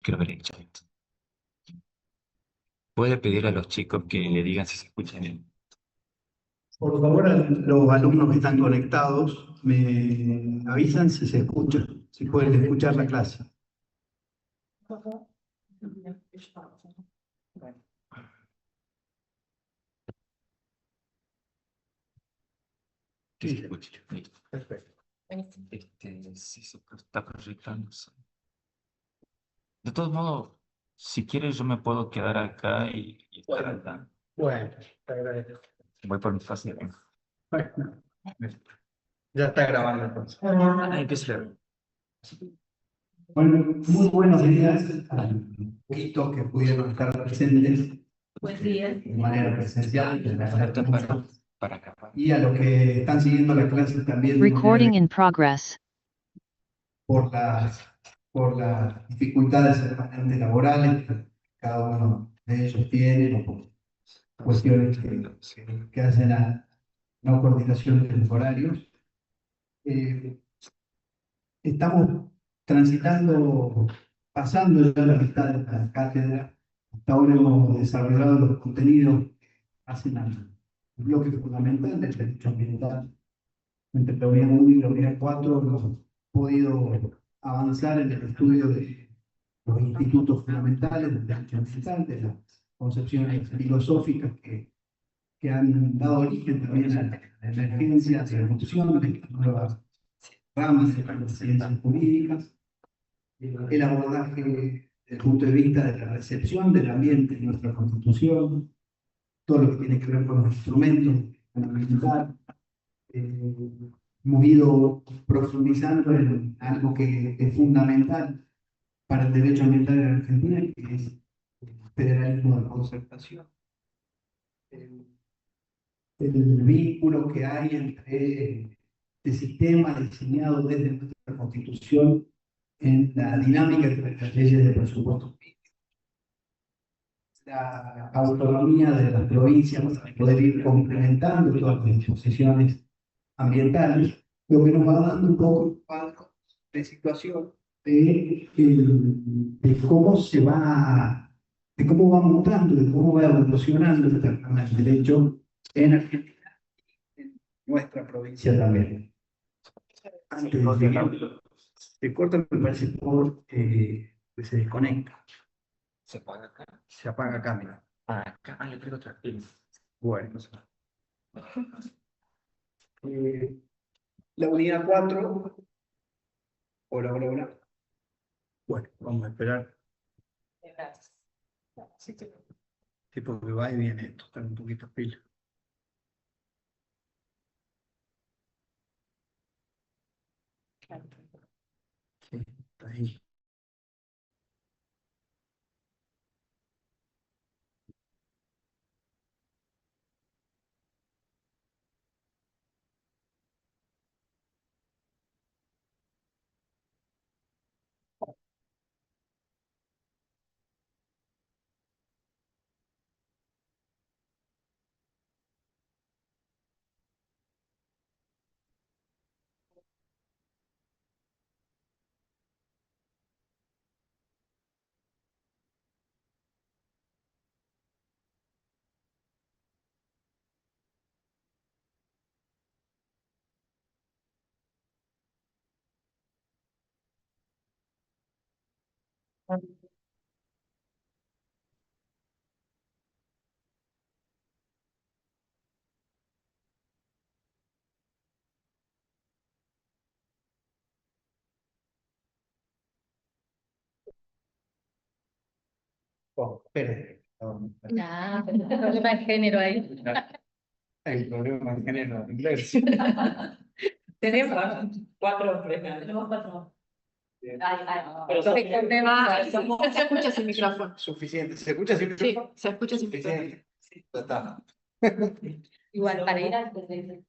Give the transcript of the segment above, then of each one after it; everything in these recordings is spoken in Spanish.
Quiero ver el chat. Puede pedir a los chicos que le digan si se escuchan bien. Por favor, a los alumnos que están conectados, me avisan si se escucha, si pueden escuchar la clase. Que se escuche. Listo. Perfecto. Si se está proyectando. De todos modos, si quieres, yo me puedo quedar acá y estar acá. Bueno, te agradezco. Voy por mi fácil. Bueno, ya está grabando entonces. Empieza. Bueno, muy buenos días a los poquitos que pudieron estar presentes Buen día. de manera presencial, les agradezco Esto mucho. para acá. Y a los que están siguiendo la clase también de Recording manera in progress. por las dificultades permanentes laborales que cada uno de ellos tiene, o por cuestiones que hacen a no coordinación de los horarios. Estamos transitando, pasando ya la mitad de la cátedra. Hasta ahora hemos desarrollado los contenidos que hacen al bloque fundamental del derecho ambiental. Entre la unidad 1 y la unidad 4 hemos podido avanzar en el estudio de los institutos fundamentales del derecho ambiental, de las concepciones filosóficas que han dado origen también a la emergencia de la evolución de estas nuevas ramas de las ciencias jurídicas, el abordaje desde el punto de vista de la recepción del ambiente en nuestra Constitución, todo lo que tiene que ver con los instrumentos ambientales. Hemos ido profundizando en algo que es fundamental para el derecho ambiental en Argentina, que es el federalismo de concertación. El vínculo que hay entre el sistema diseñado desde nuestra Constitución en la dinámica entre las leyes de presupuesto, la autonomía de las provincias para poder ir complementando todas las disposiciones ambientales, lo que nos va dando un poco un cuadro de situación de cómo se va, de cómo va mutando, de cómo va evolucionando el derecho en Argentina, en nuestra provincia también. Antes de seguir, se corta, me parece, por que se desconecta. ¿Se apaga acá? Se apaga acá, mira. Acá, yo creo otra vez. Bueno, la unidad 4. Hola, hola, hola. Bueno, vamos a esperar. Gracias. Sí, porque va y viene esto, está un poquito pila. Sí, está ahí. Oh, espere. Ah, pero el problema de género ahí. El problema en género en inglés. Tenemos 4 premios. Tenemos 4. Pero se escucha sin micrófono. Suficiente. ¿Se escucha sin Sí, micrófono? se escucha sin micrófono. Suficiente. Sí, ya está. Igual para ir antes de...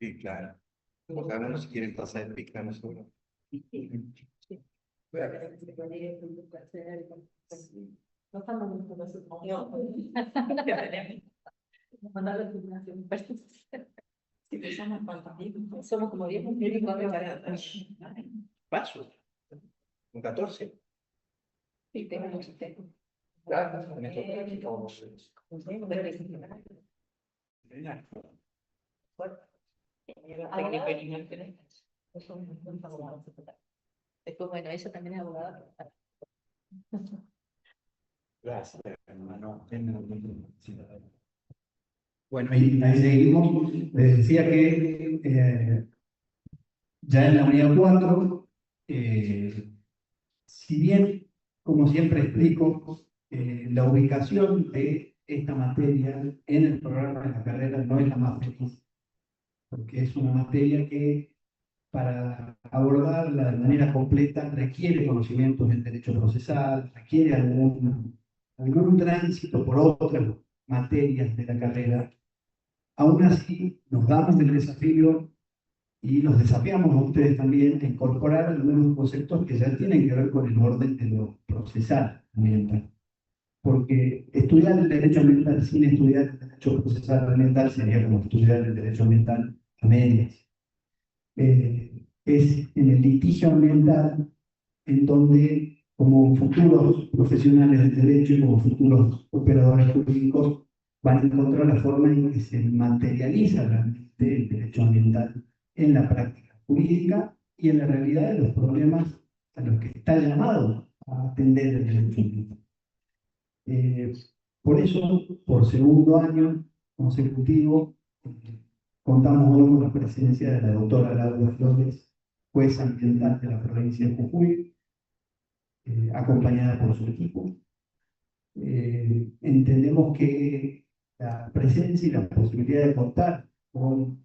Sí, claro. Porque algunos quieren pasar el pic, no seguro. No estamos en una situación. Mandar la simulación. Sí, pues somos cuántos, somos como 10 mujeres y 4 varones. Paso. Un 14. Sí, tengo mucho tiempo. Después, bueno, ella también es abogada. Gracias, hermano. Bueno, ahí seguimos. Les decía que ya en la unidad 4, si bien, como siempre explico, la ubicación de esta materia en el programa de la carrera no es la más feliz, porque es una materia que para abordarla de manera completa requiere conocimientos del derecho procesal, requiere algún tránsito por otras materias de la carrera. Aún así, nos damos el desafío y los desafiamos a ustedes también a incorporar algunos conceptos que ya tienen que ver con el orden de lo procesal ambiental. Porque estudiar el derecho ambiental sin estudiar el derecho procesal ambiental sería como estudiar el derecho ambiental a medias. Es en el litigio ambiental en donde, como futuros profesionales del derecho y como futuros operadores jurídicos, van a encontrar la forma en que se materializa realmente el derecho ambiental en la práctica jurídica y en la realidad de los problemas a los que está llamado a atender el derecho ambiental. Por eso, por segundo año consecutivo, contamos hoy con la presencia de la doctora Laura Flores, jueza ambiental de la provincia de Jujuy, acompañada por su equipo. Entendemos que la presencia y la posibilidad de contar con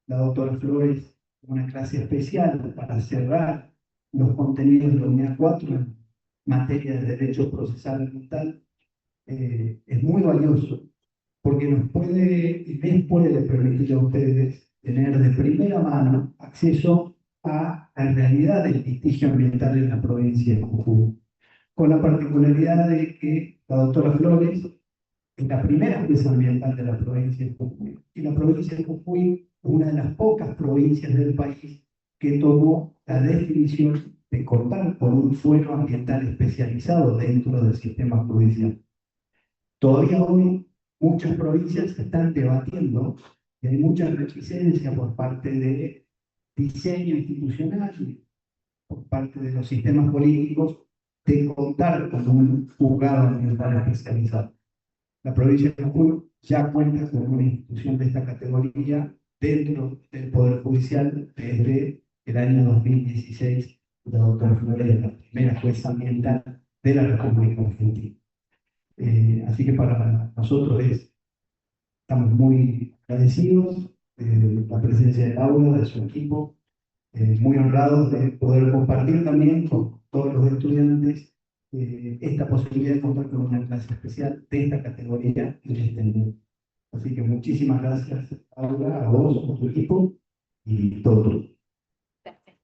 la doctora Flores, una clase especial para cerrar los contenidos de la unidad 4 en materia de derecho procesal ambiental, es muy valioso porque nos puede y les puede permitir a ustedes tener de primera mano acceso a la realidad del litigio ambiental en la provincia de Jujuy, con la particularidad de que la doctora Flores es la primera jueza ambiental de la provincia de Jujuy, y la provincia de Jujuy es una de las pocas provincias del país que tomó la definición de contar con un fuero ambiental especializado dentro del sistema judicial. Todavía hoy muchas provincias están debatiendo y hay mucha reticencia por parte de diseño institucional, por parte de los sistemas políticos, de contar con un juzgado ambiental especializado. La provincia de Jujuy ya cuenta con una institución de esta categoría dentro del Poder Judicial desde el año 2016, la doctora Flores es la primera jueza ambiental de la República Argentina. Así que para nosotros estamos muy agradecidos de la presencia de Laura, de su equipo, muy honrados de poder compartir también con todos los estudiantes esta posibilidad de contar con una clase especial de esta categoría y de este nivel. Así que muchísimas gracias, Laura, a vos, a tu equipo y todo. Perfecto.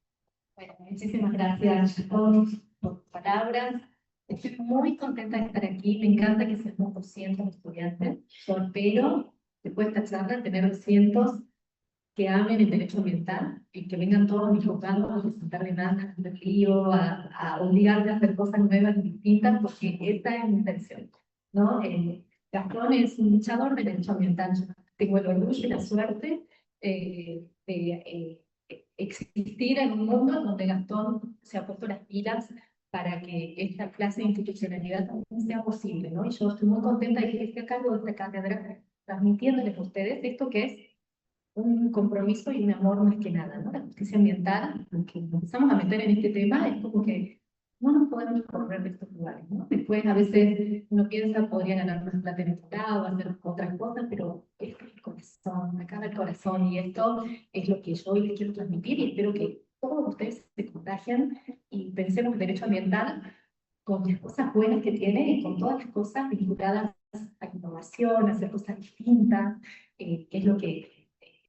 Bueno, muchísimas gracias a todos por sus palabras. Estoy muy contenta de estar aquí. Me encanta que seamos 200 estudiantes. Yo espero, después de esta charla, tener 200 que amen el derecho ambiental y que vengan todos mis juzgados a presentar demandas del río, a obligarme a hacer cosas nuevas y distintas, porque esta es mi intención, ¿no? Gastón es un luchador del derecho ambiental. Yo tengo el orgullo y la suerte de existir en un mundo donde Gastón se ha puesto las pilas para que esta clase de institucionalidad también sea posible, ¿no? Y yo estoy muy contenta de que esté a cargo de esta cátedra, transmitiéndoles a ustedes esto que es un compromiso y un amor más que nada, ¿no? La justicia ambiental, aunque nos empezamos a meter en este tema, es como que no nos podemos correr de estos lugares, ¿no? Después, a veces, uno piensa, podría ganar más plata en este lado, hacer otras cosas, pero esto es el corazón, acá va el corazón, y esto es lo que yo hoy les quiero transmitir, y espero que todos ustedes se contagien y pensemos el derecho ambiental con las cosas buenas que tiene y con todas las cosas vinculadas a innovación, a hacer cosas distintas, que es lo que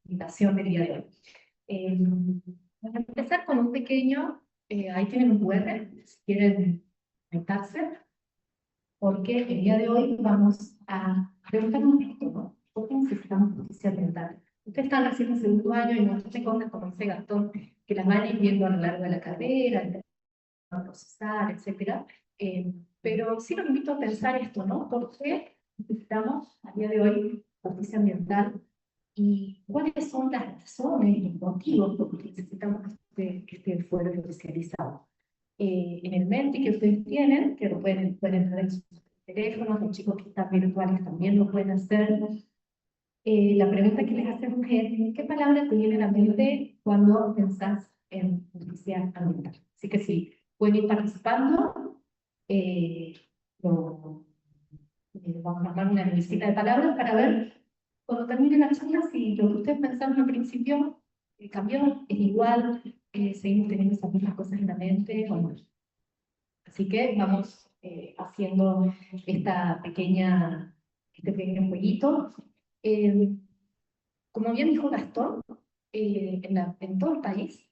invitación del día de hoy. Voy a empezar con un pequeño, ahí tienen un QR, si quieren conectarse, porque el día de hoy vamos a preguntar un poquito, ¿no? ¿Por qué necesitamos justicia ambiental? Ustedes están recién en segundo año y no muchas cosas, como dice Gastón, que las van a ir viendo a lo largo de la carrera, el procesar, etcétera. Pero sí los invito a pensar esto, ¿no? ¿Por qué necesitamos a día de hoy justicia ambiental? ¿Y cuáles son las razones, los motivos por los que necesitamos que este fuero especializado? En el Menti que ustedes tienen, que lo pueden entrar en sus teléfonos, los chicos que están virtuales también lo pueden hacer. La pregunta que les hacemos es, ¿qué palabra te viene a la mente cuando pensás en justicia ambiental? Así que sí, pueden ir participando. eh, lo- Vamos a armar una lista de palabras para ver cuando termine la charla si lo que ustedes pensaron al principio cambió, es igual, seguimos teniendo esas mismas cosas en la mente o no. Así que vamos haciendo este pequeño jueguito. Eh, Como bien dijo Gastón, en todo el país,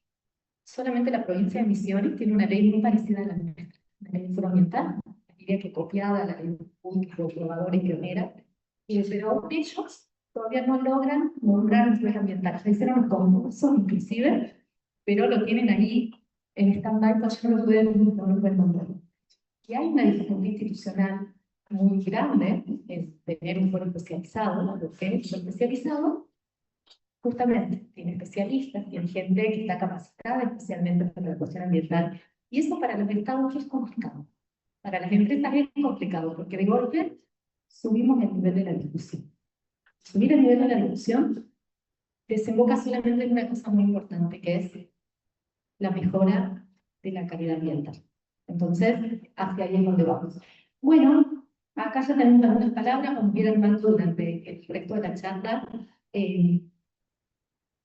solamente la provincia de Misiones tiene una ley muy parecida a la nuestra, una ley ambiental, diría que copiada a la ley pública, probadora y pionera, pero aún ellos todavía no logran nombrar un suelo ambiental. Ya hicieron un concurso, inclusive, pero lo tienen ahí en stand-by, pues no lo pueden nombrar. Y hay una dificultad institucional muy grande en tener un foro especializado, ¿no? Porque es especializado justamente, tiene especialistas, tiene gente que está capacitada especialmente para la cuestión ambiental. Y eso para los estados es complicado. Para las empresas es complicado, porque de golpe subimos el nivel de la discusión. Subir el nivel de la discusión desemboca solamente en una cosa muy importante, que es la mejora de la calidad ambiental. Entonces, hacia ahí es donde vamos. Bueno, acá ya tenemos algunas palabras, vamos a ir armando durante el resto de la charla.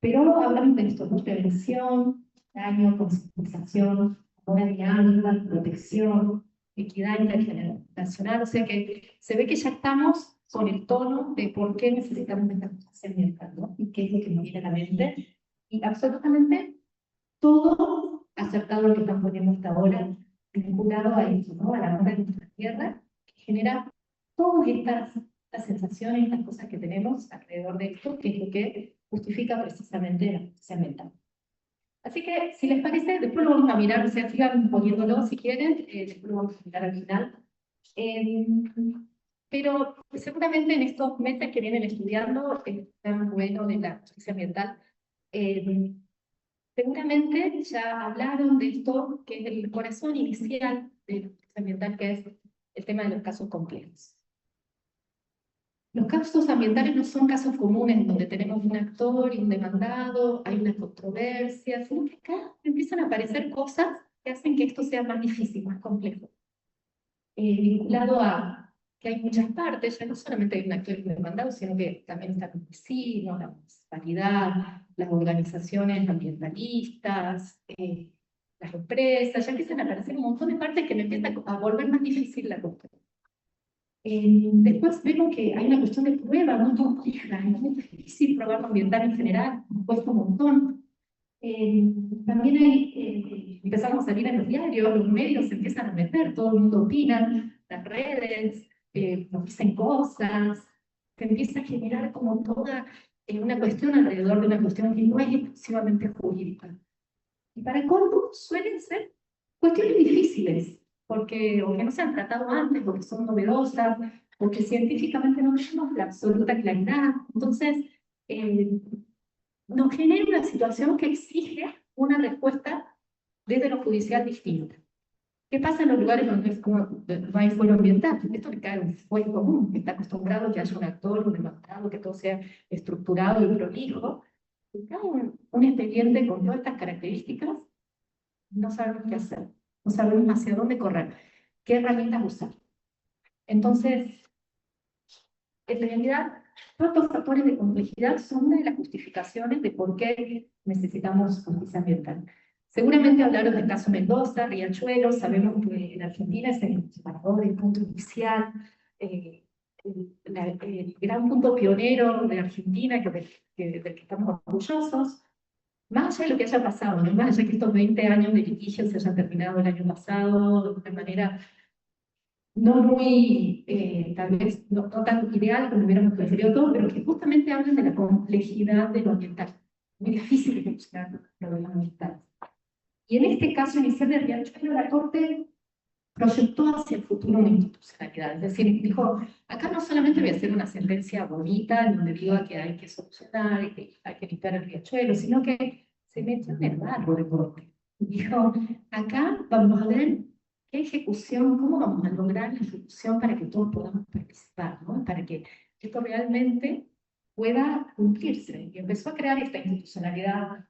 Pero hablamos de esto, ¿no? Prevención, daño, concientización, mejora dinámica, protección, equidad intergeneracional. O sea que se ve que ya estamos con el tono de por qué necesitamos esta justicia ambiental, ¿no? Y qué es lo que nos viene a la mente. Y absolutamente todo acertado lo que están poniendo hasta ahora, vinculado a esto, ¿no? A la mora de nuestra tierra, que genera todas estas sensaciones, estas cosas que tenemos alrededor de esto, que es lo que justifica precisamente la justicia ambiental. Así que, si les parece, después lo vamos a mirar, o sea, sigan poniéndolo si quieren, después lo vamos a mirar al final. Eh, pero seguramente en estos meses que vienen estudiando el tema bueno de la justicia ambiental, seguramente ya hablaron de esto, que es el corazón inicial de la justicia ambiental, que es el tema de los casos complejos. Los casos ambientales no son casos comunes donde tenemos un actor y un demandado, hay una controversia, sino que acá empiezan a aparecer cosas que hacen que esto sea más difícil, más complejo. Vinculado a que hay muchas partes, ya no solamente hay un actor y un demandado, sino que también están los vecinos, la municipalidad, las organizaciones ambientalistas, las empresas, ya empiezan a aparecer un montón de partes que me empiezan a volver más difícil la cuestión. Después vemos que hay una cuestión de prueba muy compleja, es muy difícil probar lo ambiental en general, cuesta un montón. También empezamos a salir en los diarios, los medios se empiezan a meter, todo el mundo opina, las redes, nos dicen cosas, se empieza a generar como toda una cuestión alrededor de una cuestión que no es exclusivamente jurídica. Y para colmo suelen ser cuestiones difíciles, porque o que no se han tratado antes, porque son novedosas, porque científicamente no tenemos la absoluta claridad. Entonces, nos genera una situación que exige una respuesta desde lo judicial distinta. ¿Qué pasa en los lugares donde no hay fuero ambiental? Esto le cae a un juez común, que está acostumbrado a que haya un actor, un demandado, que todo sea estructurado y prolijo. Si cae un expediente con todas estas características, no sabemos qué hacer, no sabemos hacia dónde correr, qué herramientas usar. Entonces, en realidad, todos estos factores de complejidad son una de las justificaciones de por qué necesitamos justicia ambiental. Seguramente hablaron del caso Mendoza, Riachuelo, sabemos que en Argentina es el disparador, el punto inicial, el gran punto pionero de Argentina, del que estamos orgullosos. Más allá de lo que haya pasado, ¿no? Más allá de que estos 20 años de litigio se hayan terminado el año pasado de una manera no muy, tal vez, no tan ideal como hubiéramos preferido todo, pero que justamente hablan de la complejidad de lo ambiental. Muy difícil de gestionar lo ambiental. Y en este caso inicial de Riachuelo, la Corte proyectó hacia el futuro una institucionalidad. Es decir, dijo, acá no solamente voy a hacer una sentencia bonita en donde diga que hay que solucionar, que hay que limpiar el riachuelo, sino que se metió en el barro de corte. Dijo, acá vamos a ver qué ejecución, cómo vamos a lograr la ejecución para que todos podamos participar, ¿no? Para que esto realmente pueda cumplirse. Y empezó a crear esta institucionalidad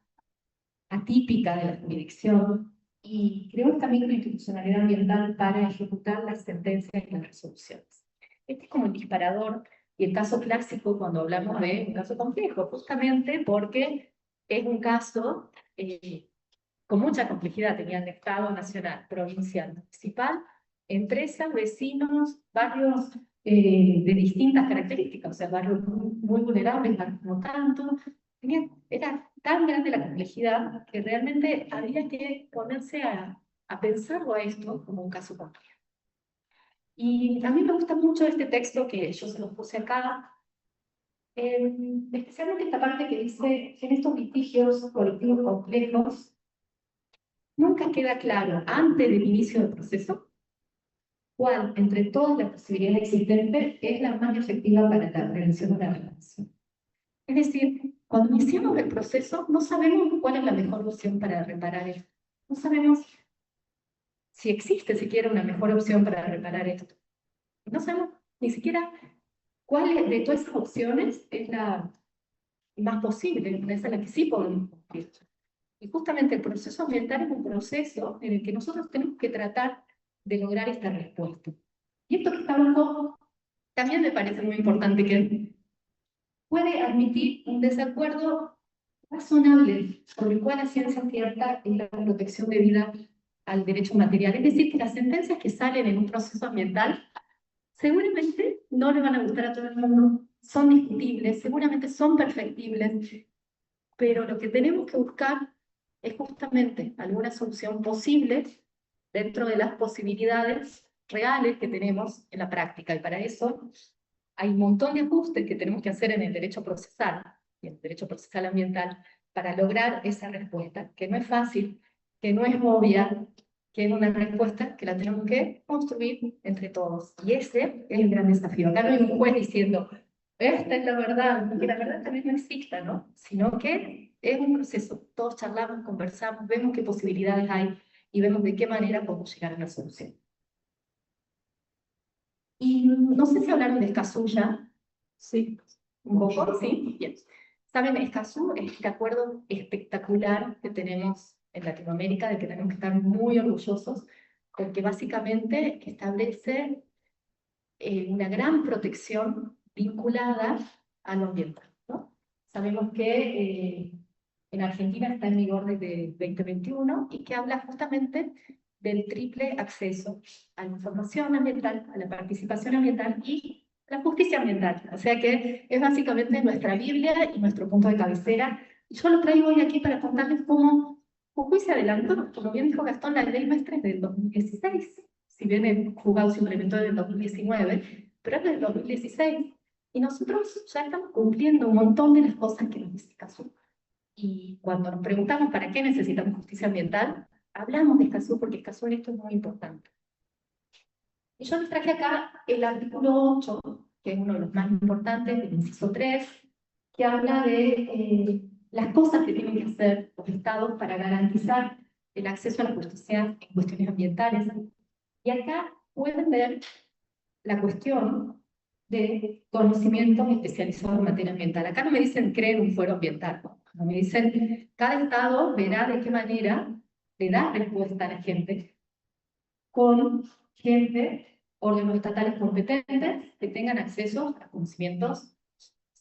atípica de la jurisdicción y creó también una institucionalidad ambiental para ejecutar las sentencias y las resoluciones. Este es como el disparador y el caso clásico cuando hablamos de un caso complejo, justamente porque es un caso con mucha complejidad, tenían Estado, nacional, provincial, municipal, empresas, vecinos, barrios de distintas características, o sea, barrios muy vulnerables, barrios no tanto. Era tan grande la complejidad que realmente había que ponerse a pensarlo a esto como un caso complejo. Y a mí me gusta mucho este texto que yo se los puse acá, especialmente esta parte que dice, en estos litigios colectivos complejos, nunca queda claro, antes del inicio del proceso, cuál, entre todas las posibilidades existentes, es la más efectiva para la prevención de la reparación. Es decir, cuando iniciamos el proceso, no sabemos cuál es la mejor opción para reparar esto. No sabemos si existe siquiera una mejor opción para reparar esto. No sabemos ni siquiera cuál de todas esas opciones es la más posible, es la que sí podemos cumplir. Y justamente el proceso ambiental es un proceso en el que nosotros tenemos que tratar de lograr esta respuesta. Y esto que está hablando también me parece muy importante, que puede admitir un desacuerdo razonable sobre cuál es ciencia cierta en la protección debida al derecho material. Es decir, que las sentencias que salen en un proceso ambiental seguramente no le van a gustar a todo el mundo, son discutibles, seguramente son perfectibles, pero lo que tenemos que buscar es justamente alguna solución posible dentro de las posibilidades reales que tenemos en la práctica. Y para eso hay un montón de ajustes que tenemos que hacer en el derecho procesal y en el derecho procesal ambiental para lograr esa respuesta, que no es fácil, que no es obvia, que es una respuesta que la tenemos que construir entre todos. Y ese es el gran desafío. Acá no hay un juez diciendo, esta es la verdad, porque la verdad también no exista, ¿no? Sino que es un proceso. Todos charlamos, conversamos, vemos qué posibilidades hay y vemos de qué manera podemos llegar a una solución. Y no sé si hablaron de Escazú ya. Sí. ¿Un poco? Sí. Bien. ¿Saben? Escazú es este acuerdo espectacular que tenemos en Latinoamérica, de que tenemos que estar muy orgullosos, porque básicamente establece una gran protección vinculada a lo ambiental, ¿no? Sabemos que en Argentina está en vigor desde 2021 y que habla justamente del triple acceso a la información ambiental, a la participación ambiental y la justicia ambiental. O sea que es básicamente nuestra Biblia y nuestro punto de cabecera. Yo lo traigo hoy aquí para contarles cómo Jujuy se adelantó, como bien dijo Gastón, la ley nuestra es del 2016. Si bien el juzgado se implementó en el 2019, pero es del 2016. Y nosotros ya estamos cumpliendo un montón de las cosas que nos dice Escazú. Y cuando nos preguntamos para qué necesitamos justicia ambiental, hablamos de Escazú porque Escazú en esto es muy importante. Y yo les traje acá el artículo 8, que es uno de los más importantes, el inciso 3, que habla de las cosas que tienen que hacer los estados para garantizar el acceso a la justicia en cuestiones ambientales. Y acá pueden ver la cuestión de conocimientos especializados en materia ambiental. Acá no me dicen creen un fuero ambiental, no me dicen cada estado verá de qué manera le da respuesta a la gente con gente, órganos estatales competentes que tengan acceso a conocimientos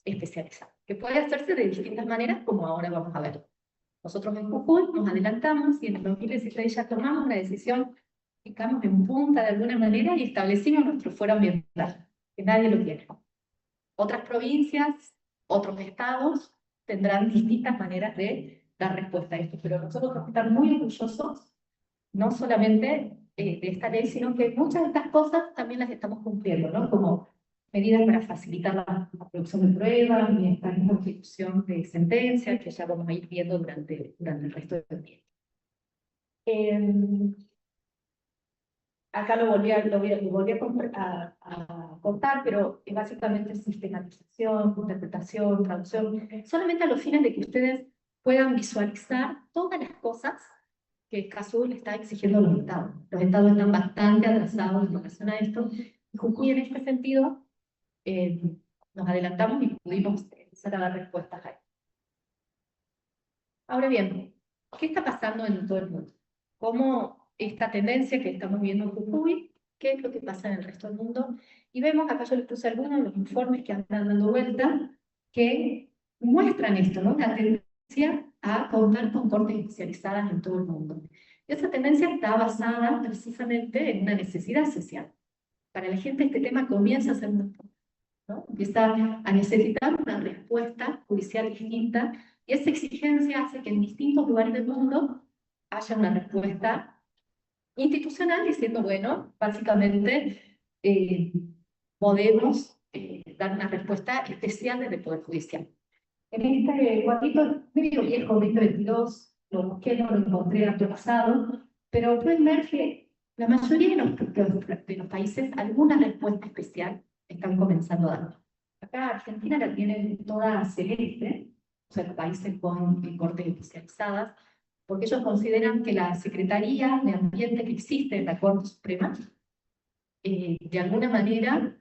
especializados, que puede hacerse de distintas maneras, como ahora vamos a ver. Nosotros en Jujuy nos adelantamos y en el 2016 ya tomamos una decisión, ficamos en punta de alguna manera y establecimos nuestro fuero ambiental, que nadie lo tiene. Otras provincias, otros estados tendrán distintas maneras de dar respuesta a esto, pero nosotros tenemos que estar muy orgullosos, no solamente de esta ley, sino que muchas de estas cosas también las estamos cumpliendo, ¿no? Como medidas para facilitar la producción de pruebas, mecanismos de ejecución de sentencias, que ya vamos a ir viendo durante el resto del tiempo. acá lo volví a contar, pero es básicamente sistematización, interpretación, traducción, solamente a los fines de que ustedes puedan visualizar todas las cosas que Cazul le está exigiendo a los estados. Los estados están bastante atrasados en relación a esto, y Jujuy en este sentido nos adelantamos y pudimos empezar a dar respuestas a esto. Ahora bien, ¿qué está pasando en todo el mundo? ¿Cómo esta tendencia que estamos viendo en Jujuy, qué es lo que pasa en el resto del mundo? Y vemos, acá yo les puse algunos de los informes que andan dando vuelta, que muestran esto, ¿no? La tendencia a contar con cortes especializadas en todo el mundo. Y esa tendencia está basada precisamente en una necesidad social. Para la gente este tema comienza a ser muy fuerte, ¿no? Empieza a necesitar una respuesta judicial distinta, y esa exigencia hace que en distintos lugares del mundo haya una respuesta institucional diciendo, bueno, básicamente podemos dar una respuesta especial desde el Poder Judicial. En este cuadrito medio viejo, 2022, lo busqué, no lo encontré actualizado, pero pueden ver que la mayoría de los países alguna respuesta especial están comenzando a dar. Acá Argentina la tiene toda celeste, o sea, los países con cortes especializadas, porque ellos consideran que la Secretaría de Ambiente que existe en la Corte Suprema, de alguna manera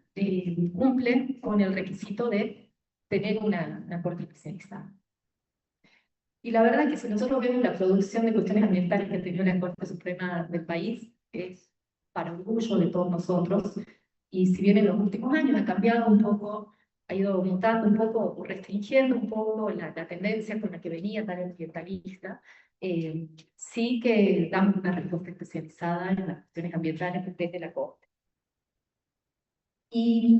cumple con el requisito de tener una corte especializada. Y la verdad que si nosotros vemos la producción de cuestiones ambientales que ha tenido la Corte Suprema del país, es para orgullo de todos nosotros, y si bien en los últimos años ha cambiado un poco, ha ido mutando un poco, o restringiendo un poco la tendencia con la que venía tan ambientalista, sí que damos una respuesta especializada en las cuestiones ambientales desde la Corte. Y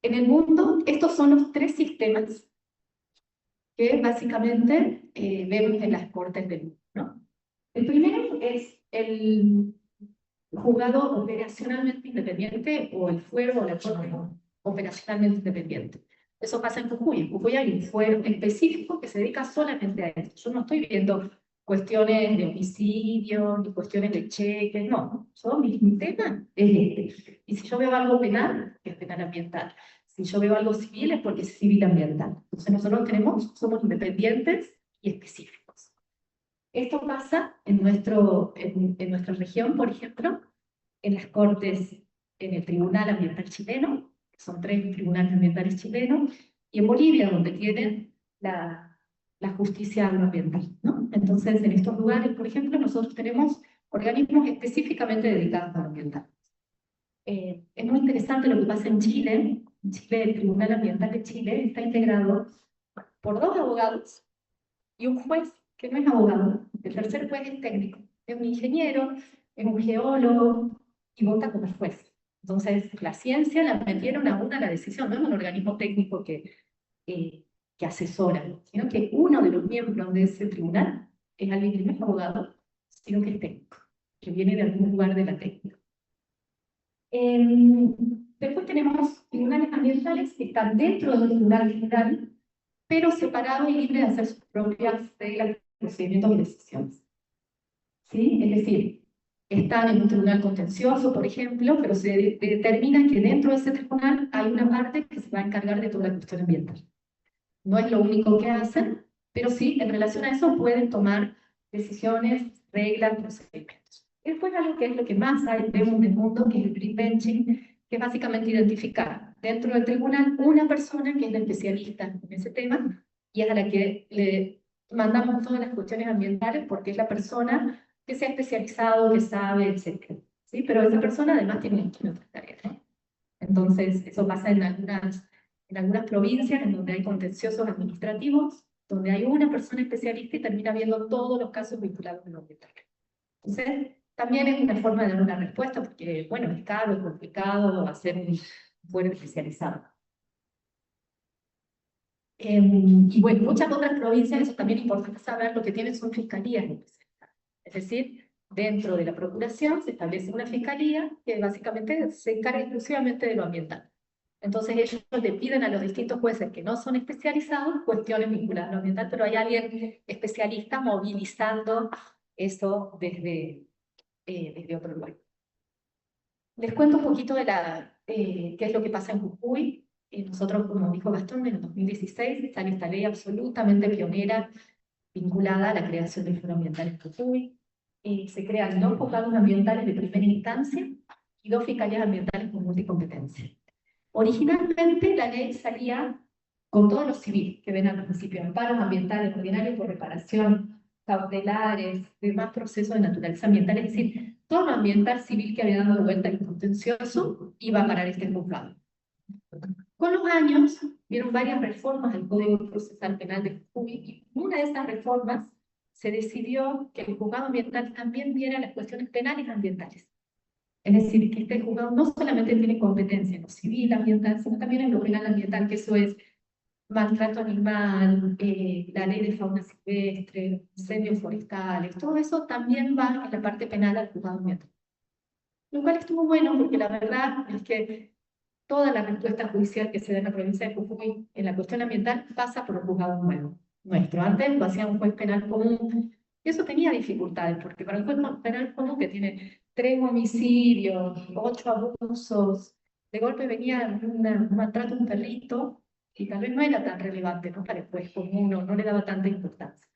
en el mundo, estos son los tres sistemas que básicamente vemos en las cortes del mundo, ¿no? El primero es el juzgado operacionalmente independiente, o el fuero o la corte operacionalmente independiente. Eso pasa en Jujuy. En Jujuy hay un fuero específico que se dedica solamente a esto. Yo no estoy viendo cuestiones de homicidio, ni cuestiones de cheques, no. Mi tema es este. Y si yo veo algo penal, es penal ambiental. Si yo veo algo civil, es porque es civil ambiental. Entonces nosotros somos independientes y específicos. Esto pasa en nuestra región, por ejemplo, en las cortes, en el Tribunal Ambiental Chileno, que son 3 tribunales ambientales chilenos, y en Bolivia, donde tienen la justicia agroambiental, ¿no? Entonces, en estos lugares, por ejemplo, nosotros tenemos organismos específicamente dedicados a lo ambiental. Es muy interesante lo que pasa en Chile. En Chile, el Tribunal Ambiental de Chile está integrado por 2 abogados y un juez que no es abogado. El tercer juez es técnico, es un ingeniero, es un geólogo, y vota como juez. Entonces, la ciencia la metieron a la decisión, no es un organismo técnico que asesora, sino que uno de los miembros de ese tribunal es alguien que no es abogado, sino que es técnico, que viene de algún lugar de la técnica. Después tenemos tribunales ambientales que están dentro del tribunal general, pero separados y libres de hacer sus propias reglas, procedimientos y decisiones. ¿Sí? Es decir, están en un tribunal contencioso, por ejemplo, pero se determina que dentro de ese tribunal hay una parte que se va a encargar de toda la cuestión ambiental. No es lo único que hacen, pero sí, en relación a eso pueden tomar decisiones, reglas, procedimientos. Después algo que es lo que más vemos en el mundo, que es el pre-benching, que es básicamente identificar dentro del tribunal una persona que es la especialista en ese tema, y es a la que le mandamos todas las cuestiones ambientales, porque es la persona que se ha especializado, que sabe, etc. ¿Sí? Pero esa persona además tiene otras tareas, ¿no? Entonces, eso pasa en algunas provincias en donde hay contenciosos administrativos, donde hay una persona especialista y termina viendo todos los casos vinculados al ambiental. Entonces, también es una forma de dar una respuesta, porque, bueno, es caro, es complicado hacer un fuero especializado. Y bueno, muchas otras provincias, eso también es importante saber, lo que tienen son fiscalías especializadas. Es decir, dentro de la procuración se establece una fiscalía que básicamente se encarga exclusivamente de lo ambiental. Entonces ellos le piden a los distintos jueces que no son especializados cuestiones vinculadas a lo ambiental, pero hay alguien especialista movilizando eso desde desde otro lugar. Les cuento un poquito de qué es lo que pasa en Jujuy. Nosotros, como dijo Gastón, en el 2016 sale esta ley absolutamente pionera vinculada a la creación del Foro Ambiental en Jujuy. Se crean 2 juzgados ambientales de primera instancia y 2 fiscalías ambientales con multicompetencia. Originalmente la ley salía con todos los civiles que ven al principio, amparos ambientales ordinarios por reparación, cautelares, demás procesos de naturaleza ambiental, es decir, todo lo ambiental civil que había dado vuelta al contencioso iba a parar este juzgado. Con los años, vieron varias reformas al Código Procesal Penal de Jujuy, y en una de esas reformas se decidió que el juzgado ambiental también viera las cuestiones penales ambientales. Es decir, que este juzgado no solamente tiene competencia en lo civil ambiental, sino también en lo penal ambiental, que eso es maltrato animal, la ley de fauna silvestre, incendios forestales, todo eso también va en la parte penal al juzgado ambiental. Lo cual estuvo bueno porque la verdad es que toda la respuesta judicial que se da en la provincia de Jujuy en la cuestión ambiental pasa por un juzgado nuevo, nuestro. Antes lo hacía un juez penal común, y eso tenía dificultades, porque para un juez penal común que tiene 3 homicidios, 8 abusos, de golpe venía un maltrato a un perrito, y tal vez no era tan relevante, ¿no? Para el juez común, no le daba tanta importancia.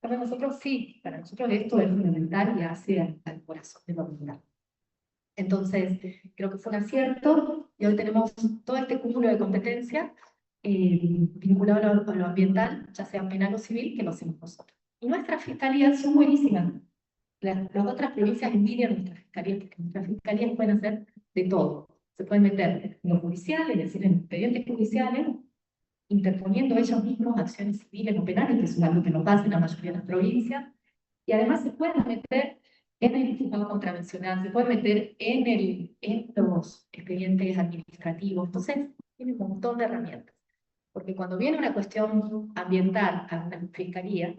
Para nosotros sí, para nosotros esto es fundamental y hace al corazón de la humanidad. Entonces, creo que fue un acierto y hoy tenemos todo este cúmulo de competencias vinculado a lo ambiental, ya sea penal o civil, que lo hacemos nosotros. Y nuestras fiscalías son buenísimas. Las otras provincias envidian nuestras fiscalías, porque nuestras fiscalías pueden hacer de todo. Se pueden meter en lo judicial, es decir, en expedientes judiciales, interponiendo ellos mismos acciones civiles o penales, que es algo que no pasa en la mayoría de las provincias, y además se pueden meter en el juzgado contravencional, se pueden meter en los expedientes administrativos. Entonces, tiene un montón de herramientas. Porque cuando viene una cuestión ambiental a una fiscalía,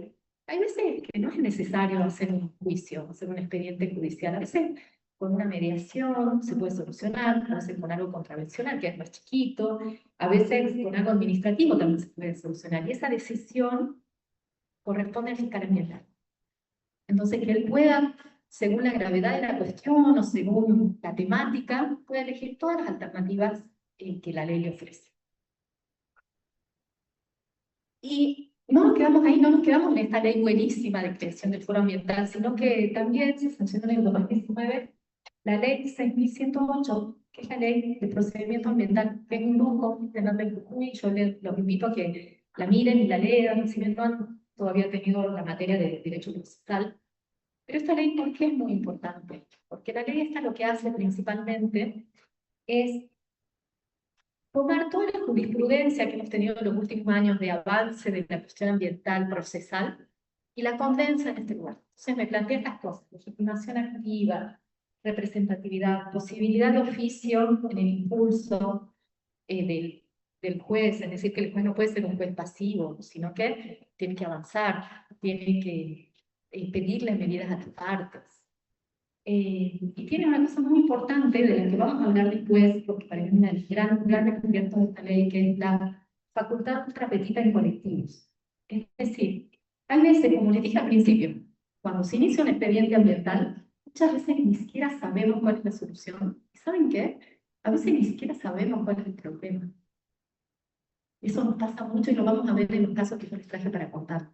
hay veces que no es necesario hacer un juicio, hacer un expediente judicial. A veces con una mediación se puede solucionar, a veces con algo contravencional, que es más chiquito, a veces con algo administrativo también se puede solucionar. Y esa decisión corresponde al fiscal ambiental. Entonces, que él pueda, según la gravedad de la cuestión o según la temática, puede elegir todas las alternativas que la ley le ofrece. Y no nos quedamos ahí, no nos quedamos en esta ley buenísima de creación del Foro Ambiental, sino que también se sancionó en el 2019 la ley 6.108, que es la ley de procedimiento ambiental, que es un lujo tenerla en Jujuy. Yo los invito a que la miren y la lean, si bien no han todavía tenido la materia de derecho procesal. Pero esta ley, ¿por qué es muy importante? Porque la ley esta lo que hace principalmente es tomar toda la jurisprudencia que hemos tenido en los últimos años de avance de la cuestión ambiental procesal y la condensa en este lugar. Entonces me planteé estas cosas: legitimación activa, representatividad, posibilidad de oficio en el impulso del juez, es decir, que el juez no puede ser un juez pasivo, sino que tiene que avanzar, tiene que pedirle medidas a las partes. Y tiene una cosa muy importante de la que vamos a hablar después, porque para mí es una gran descubierta de esta ley, que es la facultad ultrapetita en colectivos. Es decir, hay veces, como les dije al principio, cuando se inicia un expediente ambiental, muchas veces ni siquiera sabemos cuál es la solución. ¿Y saben qué? A veces ni siquiera sabemos cuál es el problema. Eso nos pasa mucho y lo vamos a ver en los casos que yo les traje para contar.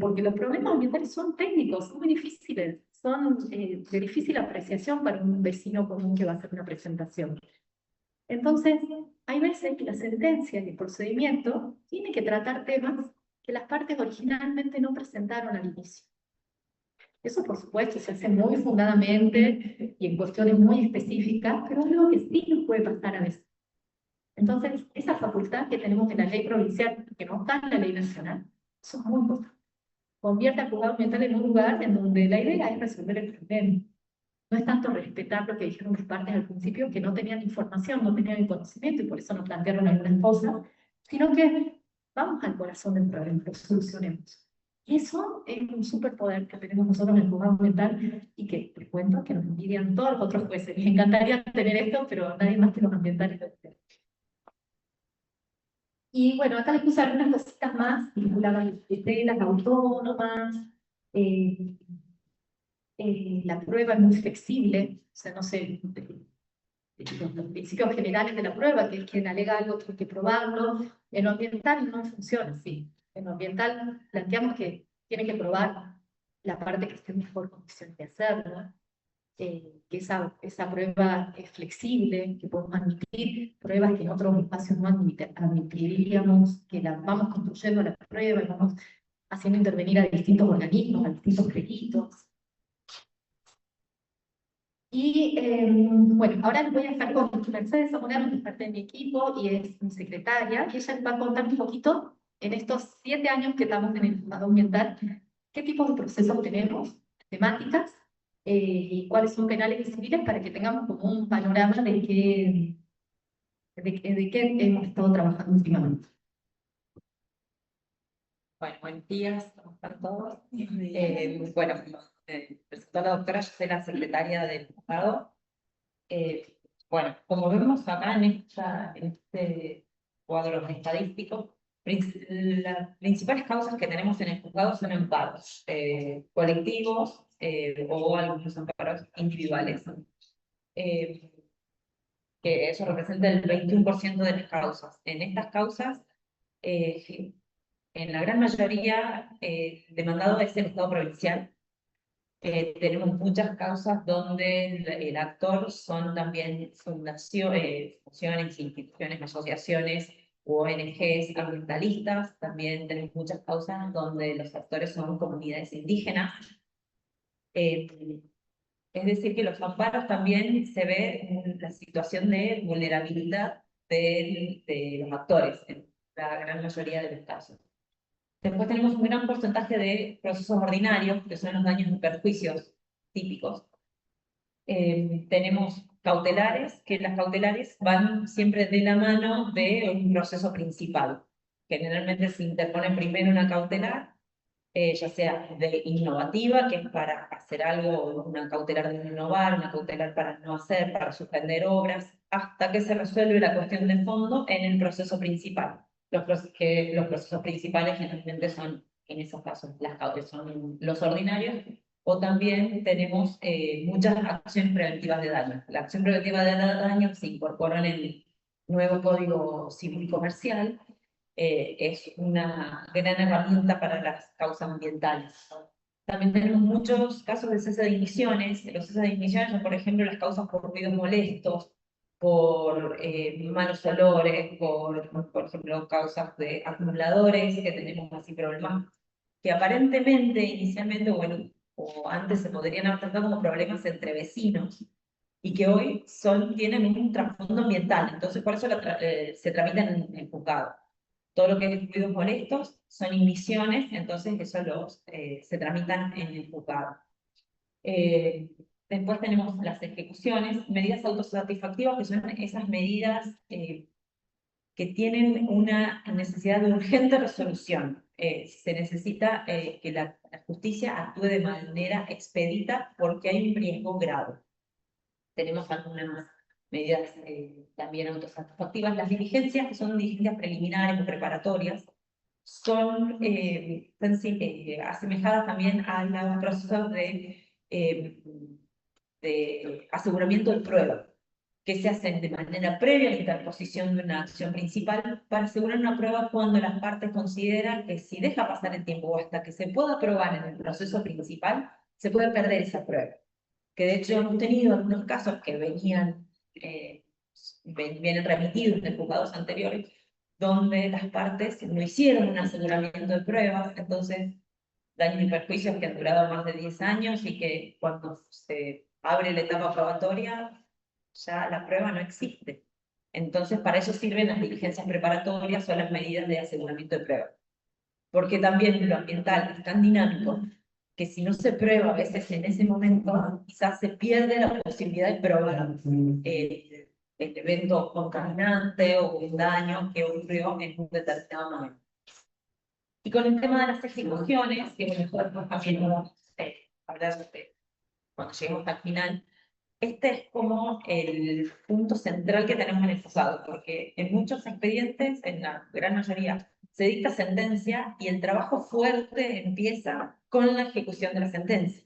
Porque los problemas ambientales son técnicos, son muy difíciles, son de difícil apreciación para un vecino común que va a hacer una presentación. Entonces, hay veces que la sentencia y el procedimiento tiene que tratar temas que las partes originalmente no presentaron al inicio. Eso, por supuesto, se hace muy fundadamente y en cuestiones muy específicas, pero es algo que sí nos puede pasar a veces. Entonces, esa facultad que tenemos en la ley provincial, que no está en la ley nacional, eso es muy importante. Convierte al juzgado ambiental en un lugar en donde la idea es resolver el problema. No es tanto respetar lo que dijeron las partes al principio, que no tenían información, no tenían el conocimiento, y por eso nos plantearon algunas cosas, sino que vamos al corazón del problema, lo solucionemos. Y eso es un superpoder que tenemos nosotros en el juzgado ambiental, y que les cuento que nos envidian todos los otros jueces. Les encantaría tener esto, pero nadie más que los ambientales lo tiene. Y bueno, acá les puse algunas cositas más vinculadas a las autónomas, La prueba es muy flexible, o sea, no sé, los principios generales de la prueba, que quien alega algo tiene que probarlo. En lo ambiental no funciona así. En lo ambiental planteamos que tiene que probar la parte que esté en mejor condición de hacerlo, que esa prueba es flexible, que podemos admitir pruebas que en otros espacios no admitiríamos, que la vamos construyendo la prueba y vamos haciendo intervenir a distintos organismos, a distintos peritos. Y bueno, ahora les voy a dejar con Mercedes Zamorano, que es parte de mi equipo y es mi secretaria, y ella va a contar un poquito, en estos 7 años que estamos en el juzgado ambiental, qué tipos de procesos tenemos, temáticas, y cuáles son penales y civiles, para que tengamos como un panorama de qué hemos estado trabajando últimamente. Bueno, buenos días, ¿cómo están todos? Bueno, presentó la doctora, yo soy la secretaria del juzgado. Bueno, como vemos acá en este cuadro estadístico, las principales causas que tenemos en el juzgado son amparos colectivos o algunos amparos individuales, que eso representa el 21% de las causas. En estas causas, en la gran mayoría, demandado es el Estado provincial. Tenemos muchas causas donde el actor son también fundaciones, instituciones, asociaciones u ONGs ambientalistas. También tenemos muchas causas donde los actores son comunidades indígenas. Es decir, que los amparos también se ve la situación de vulnerabilidad de los actores en la gran mayoría de los casos. Después tenemos un gran porcentaje de procesos ordinarios, que son los daños y perjuicios típicos. Tenemos cautelares, que las cautelares van siempre de la mano de un proceso principal. Generalmente se interpone primero una cautelar, ya sea de innovativa, que es para hacer algo, una cautelar de no innovar, una cautelar para no hacer, para suspender obras, hasta que se resuelve la cuestión de fondo en el proceso principal. Los procesos principales generalmente son, en esos casos, son los ordinarios, o también tenemos muchas acciones preventivas de daño. La acción preventiva de daño se incorpora en el nuevo Código Civil y Comercial. Es una gran herramienta para las causas ambientales. También tenemos muchos casos de cese de emisiones. Los ceses de emisiones, por ejemplo, las causas por ruidos molestos, por malos olores, por ejemplo, causas de acumuladores, que tenemos así problemas que aparentemente, inicialmente, bueno, o antes se podrían haber tratado como problemas entre vecinos, y que hoy tienen un trasfondo ambiental. Entonces, por eso se tramitan en juzgado. Todo lo que es ruidos molestos son emisiones, entonces eso se tramitan en el juzgado. Después tenemos las ejecuciones, medidas autosatisfactivas, que son esas medidas que tienen una necesidad de urgente resolución. Se necesita que la justicia actúe de manera expedita porque hay un riesgo grave. Tenemos algunas medidas también autosatisfactivas. Las diligencias, que son diligencias preliminares o preparatorias, son asemejadas también a los procesos de aseguramiento de prueba, que se hacen de manera previa a la interposición de una acción principal para asegurar una prueba cuando las partes consideran que si deja pasar el tiempo o hasta que se pueda probar en el proceso principal, se puede perder esa prueba. Que de hecho hemos tenido algunos casos que vienen remitidos de juzgados anteriores, donde las partes no hicieron un aseguramiento de pruebas, entonces daños y perjuicios que han durado más de 10 años y que cuando se abre la etapa probatoria ya la prueba no existe. Entonces para eso sirven las diligencias preparatorias o las medidas de aseguramiento de prueba. Porque también lo ambiental es tan dinámico que si no se prueba a veces en ese momento, quizás se pierde la posibilidad de probar el evento contaminante o un daño que ocurrió en un determinado momento. Y con el tema de las ejecuciones, que mejor también vamos a hablar cuando lleguemos al final, este es como el punto central que tenemos en el juzgado, porque en muchos expedientes, en la gran mayoría, se dicta sentencia y el trabajo fuerte empieza con la ejecución de la sentencia.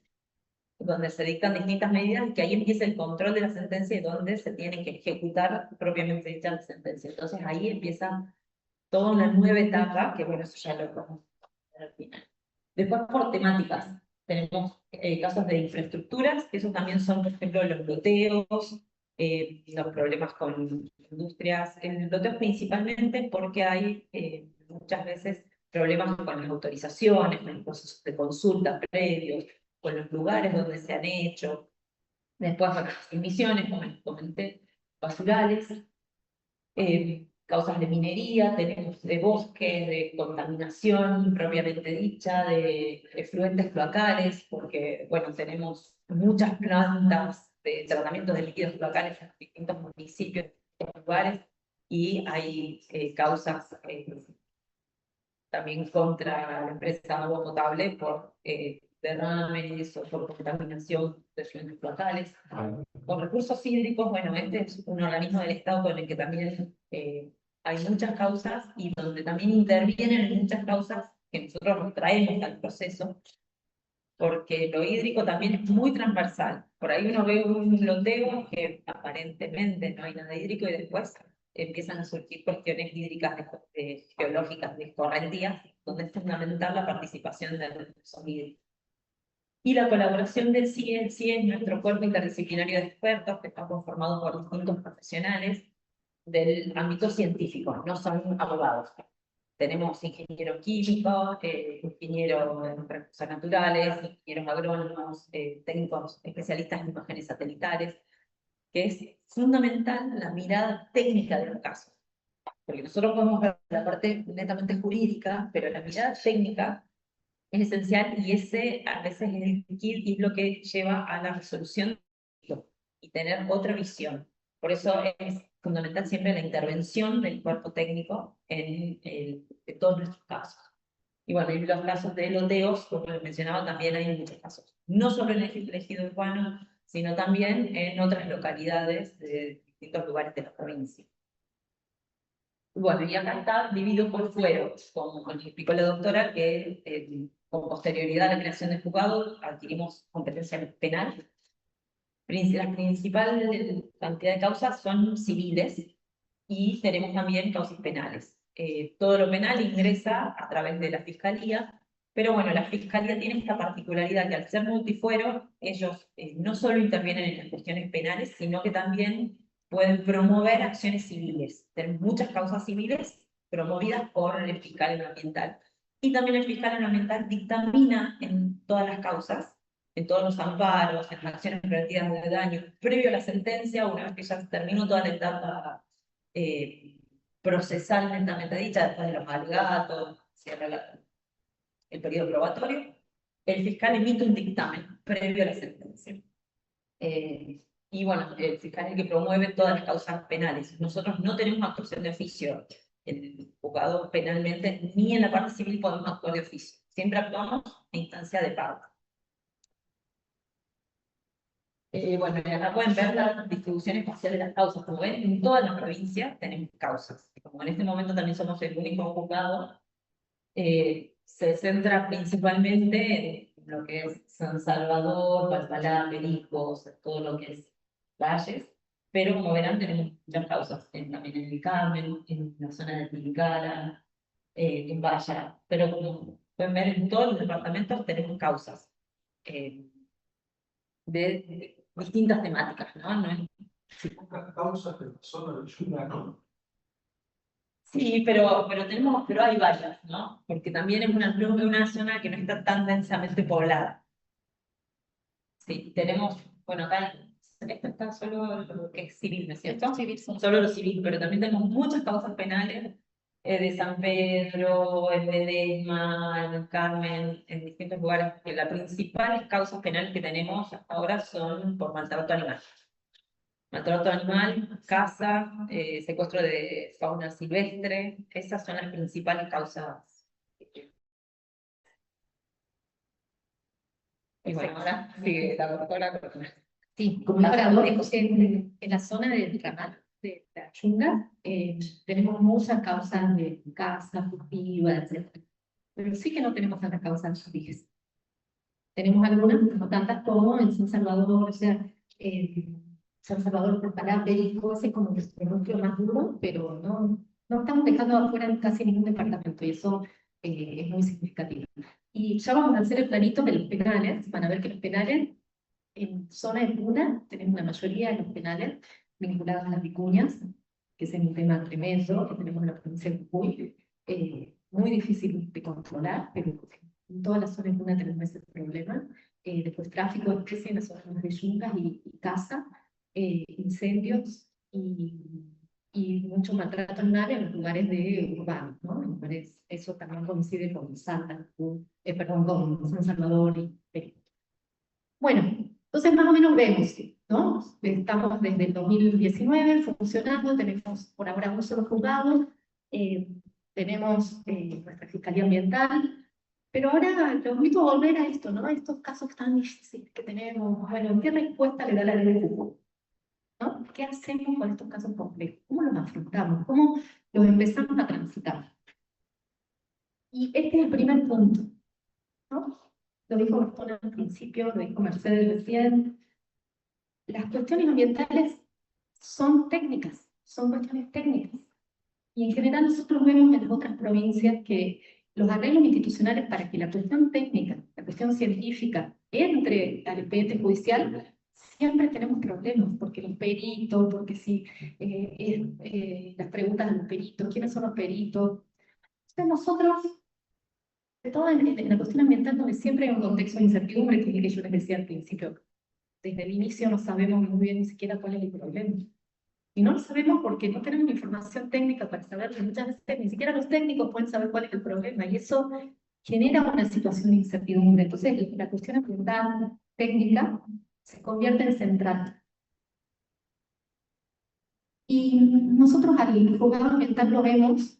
donde se dictan distintas medidas y que ahí empieza el control de la sentencia y donde se tiene que ejecutar propiamente dicha sentencia. Entonces ahí empieza toda una nueva etapa, que bueno, eso ya lo vamos a ver al final. Después por temáticas, tenemos casos de infraestructuras, que esos también son, por ejemplo, los loteos, los problemas con industrias, en loteos principalmente porque hay muchas veces problemas con las autorizaciones, con los procesos de consulta previos, con los lugares donde se han hecho. Después, bueno, las emisiones, como les comenté, basurales, causas de minería, tenemos de bosque, de contaminación propiamente dicha, de efluentes cloacales, porque, bueno, tenemos muchas plantas de tratamiento de líquidos cloacales en distintos municipios, en distintos lugares, y hay causas también contra la empresa Agua Potable por derrames o por contaminación de efluentes cloacales. Con recursos hídricos, bueno, este es un organismo del Estado con el que también hay muchas causas y donde también intervienen muchas causas que nosotros nos traemos al proceso, porque lo hídrico también es muy transversal. Por ahí uno ve un loteo que aparentemente no hay nada hídrico y después empiezan a surgir cuestiones hídricas geológicas de escorrentías, donde es fundamental la participación de los recursos hídricos. Y la colaboración del CIE, el CIE es nuestro cuerpo interdisciplinario de expertos que está conformado por distintos profesionales del ámbito científico, no son abogados. Tenemos ingenieros químicos, ingenieros en recursos naturales, ingenieros agrónomos, técnicos especialistas en imágenes satelitales, que es fundamental la mirada técnica de los casos. Porque nosotros podemos ver la parte netamente jurídica, pero la mirada técnica es esencial y ese a veces es el kit y es lo que lleva a la resolución y tener otra visión. Por eso es fundamental siempre la intervención del cuerpo técnico en todos nuestros casos. Y bueno, en los casos de loteos, como les mencionaba, también hay muchos casos. No solo en el ejido urbano, sino también en otras localidades de distintos lugares de la provincia. Bueno, y acá está dividido por fueros, como nos explicó la doctora, que con posterioridad a la creación del juzgado adquirimos competencia penal. La principal cantidad de causas son civiles y tenemos también causas penales. Todo lo penal ingresa a través de la Fiscalía, pero bueno, la Fiscalía tiene esta particularidad que al ser multifuero, ellos no solo intervienen en las cuestiones penales, sino que también pueden promover acciones civiles. Tenemos muchas causas civiles promovidas por el fiscal ambiental. Y también el fiscal ambiental dictamina en todas las causas, en todos los amparos, en las acciones preventivas de daño, previo a la sentencia, una vez que ya se terminó toda la etapa procesal netamente dicha, después de los alegatos, cierra el periodo probatorio, el fiscal emite un dictamen previo a la sentencia. Y bueno, el fiscal es el que promueve todas las causas penales. Nosotros no tenemos actuación de oficio en el juzgado penalmente, ni en la parte civil podemos actuar de oficio. Siempre actuamos en instancia de parte. Bueno, y acá pueden ver la distribución espacial de las causas. Como ven, en toda la provincia tenemos causas. Como en este momento también somos el único juzgado, se centra principalmente en lo que es San Salvador, Palpalá, Pericos, todo lo que es valles, pero como verán tenemos muchas causas, también en el Carmen, en la zona de Tilicara, en Valla, pero como pueden ver en todos los departamentos tenemos causas de distintas temáticas, ¿no? No es... Causas de zona de Yuna, ¿no? Sí, pero hay varias, ¿no? Porque también es una zona que no está tan densamente poblada. Sí, tenemos, bueno, acá esto está solo lo que es civil, ¿no es cierto? Civil, sí. Solo lo civil, pero también tenemos muchas causas penales de San Pedro, en Ledesma, en el Carmen, en distintos lugares, que las principales causas penales que tenemos hasta ahora son por maltrato animal. Maltrato animal, caza, secuestro de fauna silvestre, esas son las principales causas. Y bueno, ahora sigue la doctora. Sí, como operador en la zona del ramal de la Yunga, tenemos muchas causas de caza, furtiva, etc. Pero sí que no tenemos tantas causas civiles. Tenemos algunas, no tantas como en San Salvador, o sea, San Salvador, Portalá, Perico, ese es como nuestro núcleo más duro, pero no estamos dejando afuera en casi ningún departamento, y eso es muy significativo. Y ya vamos a hacer el planito de los penales, van a ver que los penales, en zona de Puna, tenemos la mayoría de los penales vinculados a las vicuñas, que es un tema tremendo que tenemos en la provincia de Jujuy, muy difícil de controlar, pero en toda la zona de Puna tenemos ese problema. Después tráfico de especies en las zonas de yungas y caza, incendios y mucho maltrato animal en los lugares de urbanos, ¿no? En lugares, eso también coincide con Salta, perdón, con San Salvador y Perú. Bueno, entonces más o menos vemos, ¿no? Estamos desde el 2019 funcionando, tenemos por ahora un solo juzgado, tenemos nuestra Fiscalía Ambiental, pero ahora lo invito a volver a esto, ¿no? A estos casos tan difíciles que tenemos. Bueno, ¿qué respuesta le da la ley de Jujuy? ¿No? ¿Qué hacemos con estos casos complejos? ¿Cómo los afrontamos? ¿Cómo los empezamos a transitar? Y este es el primer punto, ¿no? Lo dijo Gastón al principio, lo dijo Mercedes recién. Las cuestiones ambientales son técnicas, son cuestiones técnicas. Y en general nosotros vemos en las otras provincias que los arreglos institucionales para que la cuestión técnica, la cuestión científica, entre al expediente judicial, siempre tenemos problemas, porque los peritos, porque si las preguntas de los peritos, quiénes son los peritos. Entonces nosotros, de todo en la cuestión ambiental, donde siempre hay un contexto de incertidumbre, que es lo que yo les decía al principio, desde el inicio no sabemos muy bien ni siquiera cuál es el problema. Y no lo sabemos porque no tenemos información técnica para saberlo. Muchas veces ni siquiera los técnicos pueden saber cuál es el problema, y eso genera una situación de incertidumbre. Entonces, la cuestión ambiental técnica se convierte en central. Y nosotros al juzgado ambiental lo vemos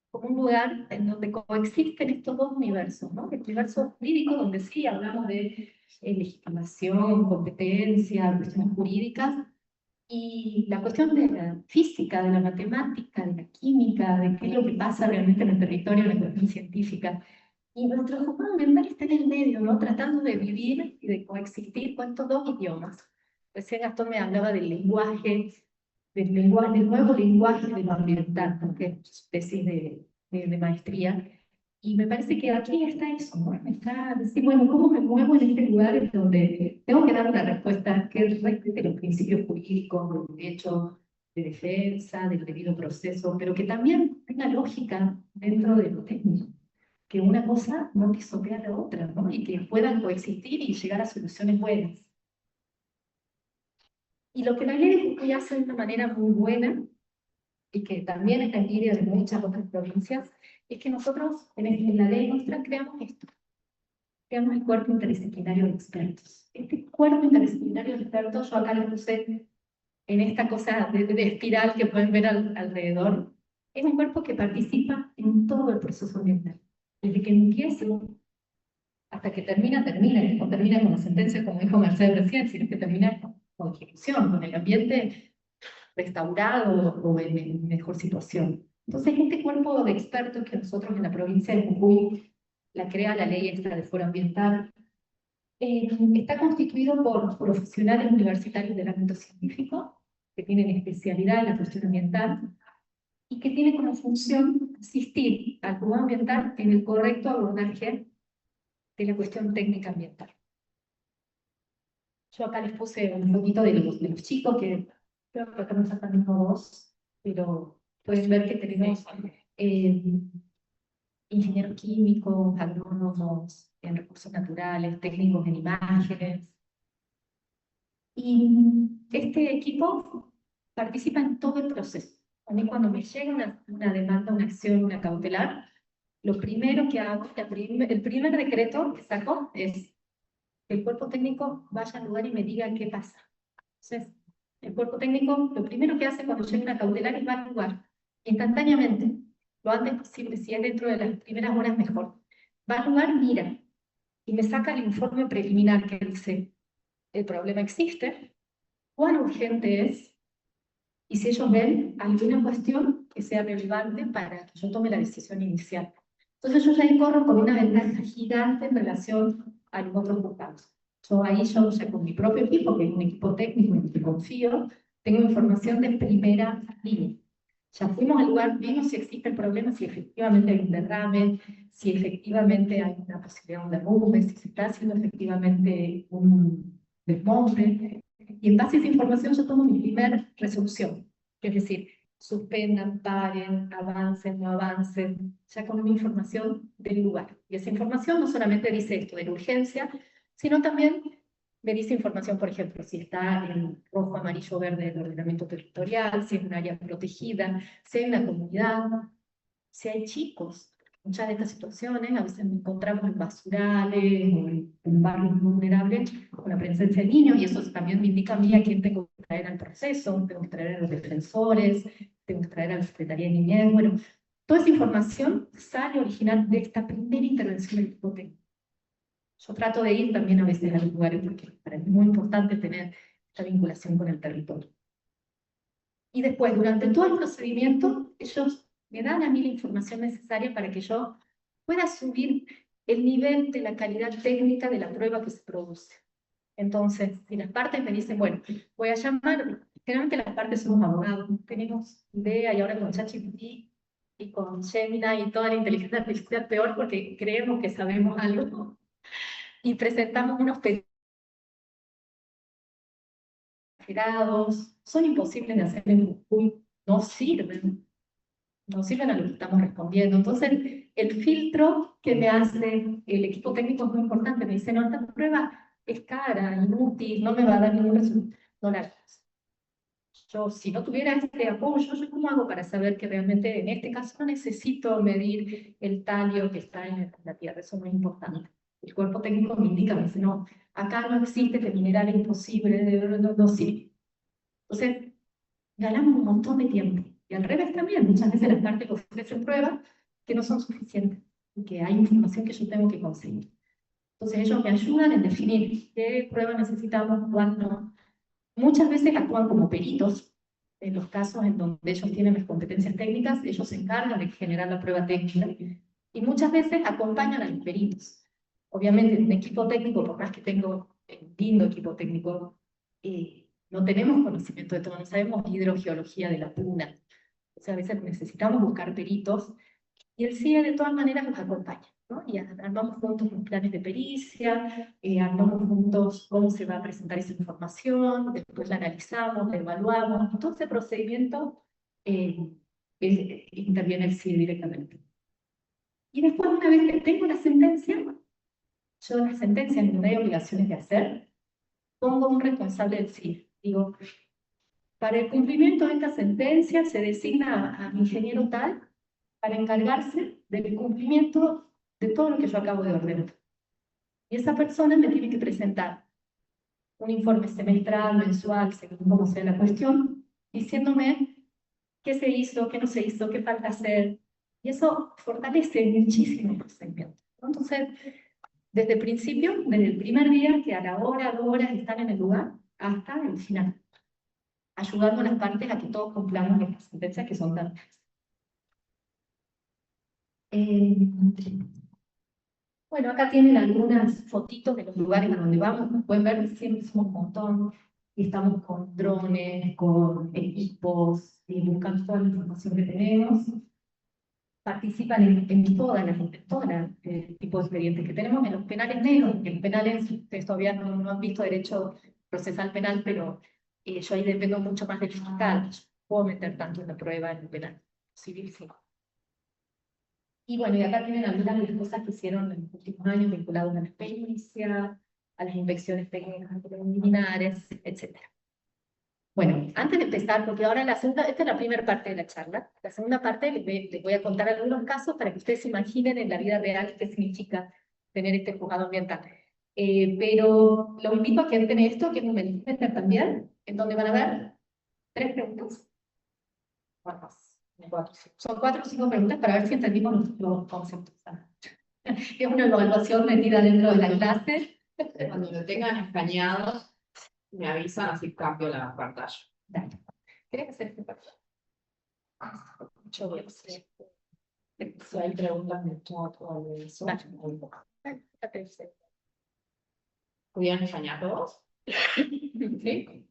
como un lugar en donde coexisten estos dos universos, ¿no? El universo jurídico, donde sí hablamos de legitimación, competencia, cuestiones jurídicas, y la cuestión de la física, de la matemática, de la química, de qué es lo que pasa realmente en el territorio, la cuestión científica. Y nuestro juzgado ambiental está en el medio, ¿no? Tratando de vivir y de coexistir con estos dos idiomas. Recién Gastón me hablaba del lenguaje, del nuevo lenguaje de lo ambiental, ¿no? Que es su tesis de maestría. Y me parece que aquí está eso, ¿no? Está decir, bueno, ¿cómo me muevo en este lugar en donde tengo que dar una respuesta que respete los principios jurídicos, del derecho de defensa, del debido proceso, pero que también tenga lógica dentro de lo técnico? Que una cosa no pisotee a la otra, ¿no? Y que puedan coexistir y llegar a soluciones buenas. Y lo que la ley de Jujuy hace de una manera muy buena, y que también es la envidia de muchas otras provincias, es que nosotros, en la ley nuestra, creamos esto. Creamos el cuerpo interdisciplinario de expertos. Este cuerpo interdisciplinario de expertos, yo acá lo puse en esta cosa de espiral que pueden ver alrededor, es un cuerpo que participa en todo el proceso ambiental. Desde que empieza hasta que termina, y no termina con la sentencia, como dijo Mercedes recién, sino que termina con ejecución, con el ambiente restaurado o en mejor situación. Entonces, este cuerpo de expertos que nosotros en la provincia de Jujuy la crea la ley esta de foro ambiental, está constituido por profesionales universitarios del ámbito científico, que tienen especialidad en la cuestión ambiental, y que tiene como función asistir al juzgado ambiental en el correcto abordaje de la cuestión técnica ambiental. Yo acá les puse un poquito de los chicos, que creo que acá no sacan mismo voz, pero pueden ver que tenemos ingenieros químicos, agrónomos en recursos naturales, técnicos en imágenes. Y este equipo participa en todo el proceso. A mí cuando me llega una demanda, una acción, una cautelar, lo primero que hago, el primer decreto que saco es que el cuerpo técnico vaya al lugar y me diga qué pasa. Entonces, el cuerpo técnico lo primero que hace cuando llega una cautelar es va al lugar, instantáneamente, lo antes posible, si es dentro de las primeras horas mejor. Va al lugar, mira, y me saca el informe preliminar que dice, el problema existe, cuán urgente es, y si ellos ven alguna cuestión que sea relevante para que yo tome la decisión inicial. Entonces yo ya ahí corro con una ventaja gigante en relación a los otros juzgados. Ahí yo ya con mi propio equipo, que es un equipo técnico en el que confío, tengo información de primera línea. Ya fuimos al lugar, vimos si existe el problema, si efectivamente hay un derrame, si efectivamente hay una posibilidad de un derrumbe, si se está haciendo efectivamente un desmonte. Y en base a esa información yo tomo mi primera resolución. Es decir, suspendan, paren, avancen, no avancen, ya con una información del lugar. Y esa información no solamente dice esto de la urgencia, sino también me dice información, por ejemplo, si está en rojo, amarillo, verde el ordenamiento territorial, si es un área protegida, si hay una comunidad, si hay chicos. Muchas de estas situaciones a veces nos encontramos en basurales o en barrios vulnerables con la presencia de niños, y eso también me indica a mí a quién tengo que traer al proceso, tengo que traer a los defensores, tengo que traer a la Secretaría de Niñez. Bueno, toda esa información sale original de esta primera intervención del equipo técnico. Yo trato de ir también a veces a los lugares porque para mí es muy importante tener esta vinculación con el territorio. Y después, durante todo el procedimiento, ellos me dan a mí la información necesaria para que yo pueda subir el nivel de la calidad técnica de la prueba que se produce. Entonces, si las partes me dicen, bueno, voy a llamar, generalmente las partes somos abogados, tenemos idea, y ahora con ChatGPT y con Gemini y toda la inteligencia artificial peor porque creemos que sabemos algo, y presentamos unos pedidos, son imposibles de hacer en Jujuy, no sirven a lo que estamos respondiendo. Entonces, el filtro que me hace el equipo técnico es muy importante. Me dice, no, esta prueba es cara, inútil, no me va a dar ningún resultado. No la hagas. Yo, si no tuviera este apoyo, ¿yo cómo hago para saber que realmente en este caso no necesito medir el talio que está en la tierra? Eso es muy importante. El cuerpo técnico me indica, me dice, no, acá no existe, este mineral es imposible, no sirve. Entonces, ganamos un montón de tiempo. Y al revés también, muchas veces las partes ofrecen pruebas que no son suficientes, y que hay información que yo tengo que conseguir. Entonces ellos me ayudan en definir qué pruebas necesitamos, cuál no. Muchas veces actúan como peritos. En los casos en donde ellos tienen las competencias técnicas, ellos se encargan de generar la prueba técnica. Y muchas veces acompañan a los peritos. Obviamente, en un equipo técnico, por más que tengo un lindo equipo técnico, no tenemos conocimiento de todo, no sabemos hidrogeología de la puna. O sea, a veces necesitamos buscar peritos, y el CIE de todas maneras nos acompaña, ¿no? Y armamos juntos los planes de pericia, armamos juntos cómo se va a presentar esa información, después la analizamos, la evaluamos, todo ese procedimiento interviene el CIE directamente. Y después, una vez que tengo la sentencia, yo la sentencia en donde hay obligaciones de hacer, pongo un responsable del CIE. Digo, para el cumplimiento de esta sentencia se designa a mi ingeniero tal para encargarse del cumplimiento de todo lo que yo acabo de ordenar. Y esa persona me tiene que presentar un informe semestral, mensual, según cómo sea la cuestión, diciéndome qué se hizo, qué no se hizo, qué falta hacer. Y eso fortalece muchísimo el procedimiento. Entonces, desde el principio, desde el primer día, que a la hora, 2 horas están en el lugar, hasta el final, ayudando a las partes a que todos cumplamos las sentencias que son tan... Bueno, acá tienen algunas fotitos de los lugares a donde vamos. Como pueden ver, siempre somos un montón. Y estamos con drones, con equipos, y buscando toda la información que tenemos. Participan en todas las tipos de expedientes que tenemos. En los penales negros, en los penales, ustedes todavía no han visto derecho procesal penal, pero yo ahí dependo mucho más del fiscal. Puedo meter tanto en la prueba en el penal civil, sí. Y bueno, y acá tienen algunas de las cosas que hicieron en los últimos años vinculadas a la experiencia, a las inspecciones técnicas preliminares, etc. Bueno, antes de empezar, porque ahora esta es la primera parte de la charla. La segunda parte les voy a contar algunos casos para que ustedes se imaginen en la vida real qué significa tener este juzgado ambiental. Pero los invito a que entren esto, que es un Mentimeter también, en donde van a ver 3 preguntas. Bueno, son 4 o 5 preguntas para ver si entendimos los conceptos. Es una evaluación metida dentro de la clase. Cuando lo tengan escaneado, me avisan, así cambio la pantalla. Dale. ¿Querés hacer este papel? Yo voy a hacer. Si hay preguntas de chat o algo de eso. Dale. ¿Pudieron escanear todos? ¿Sí?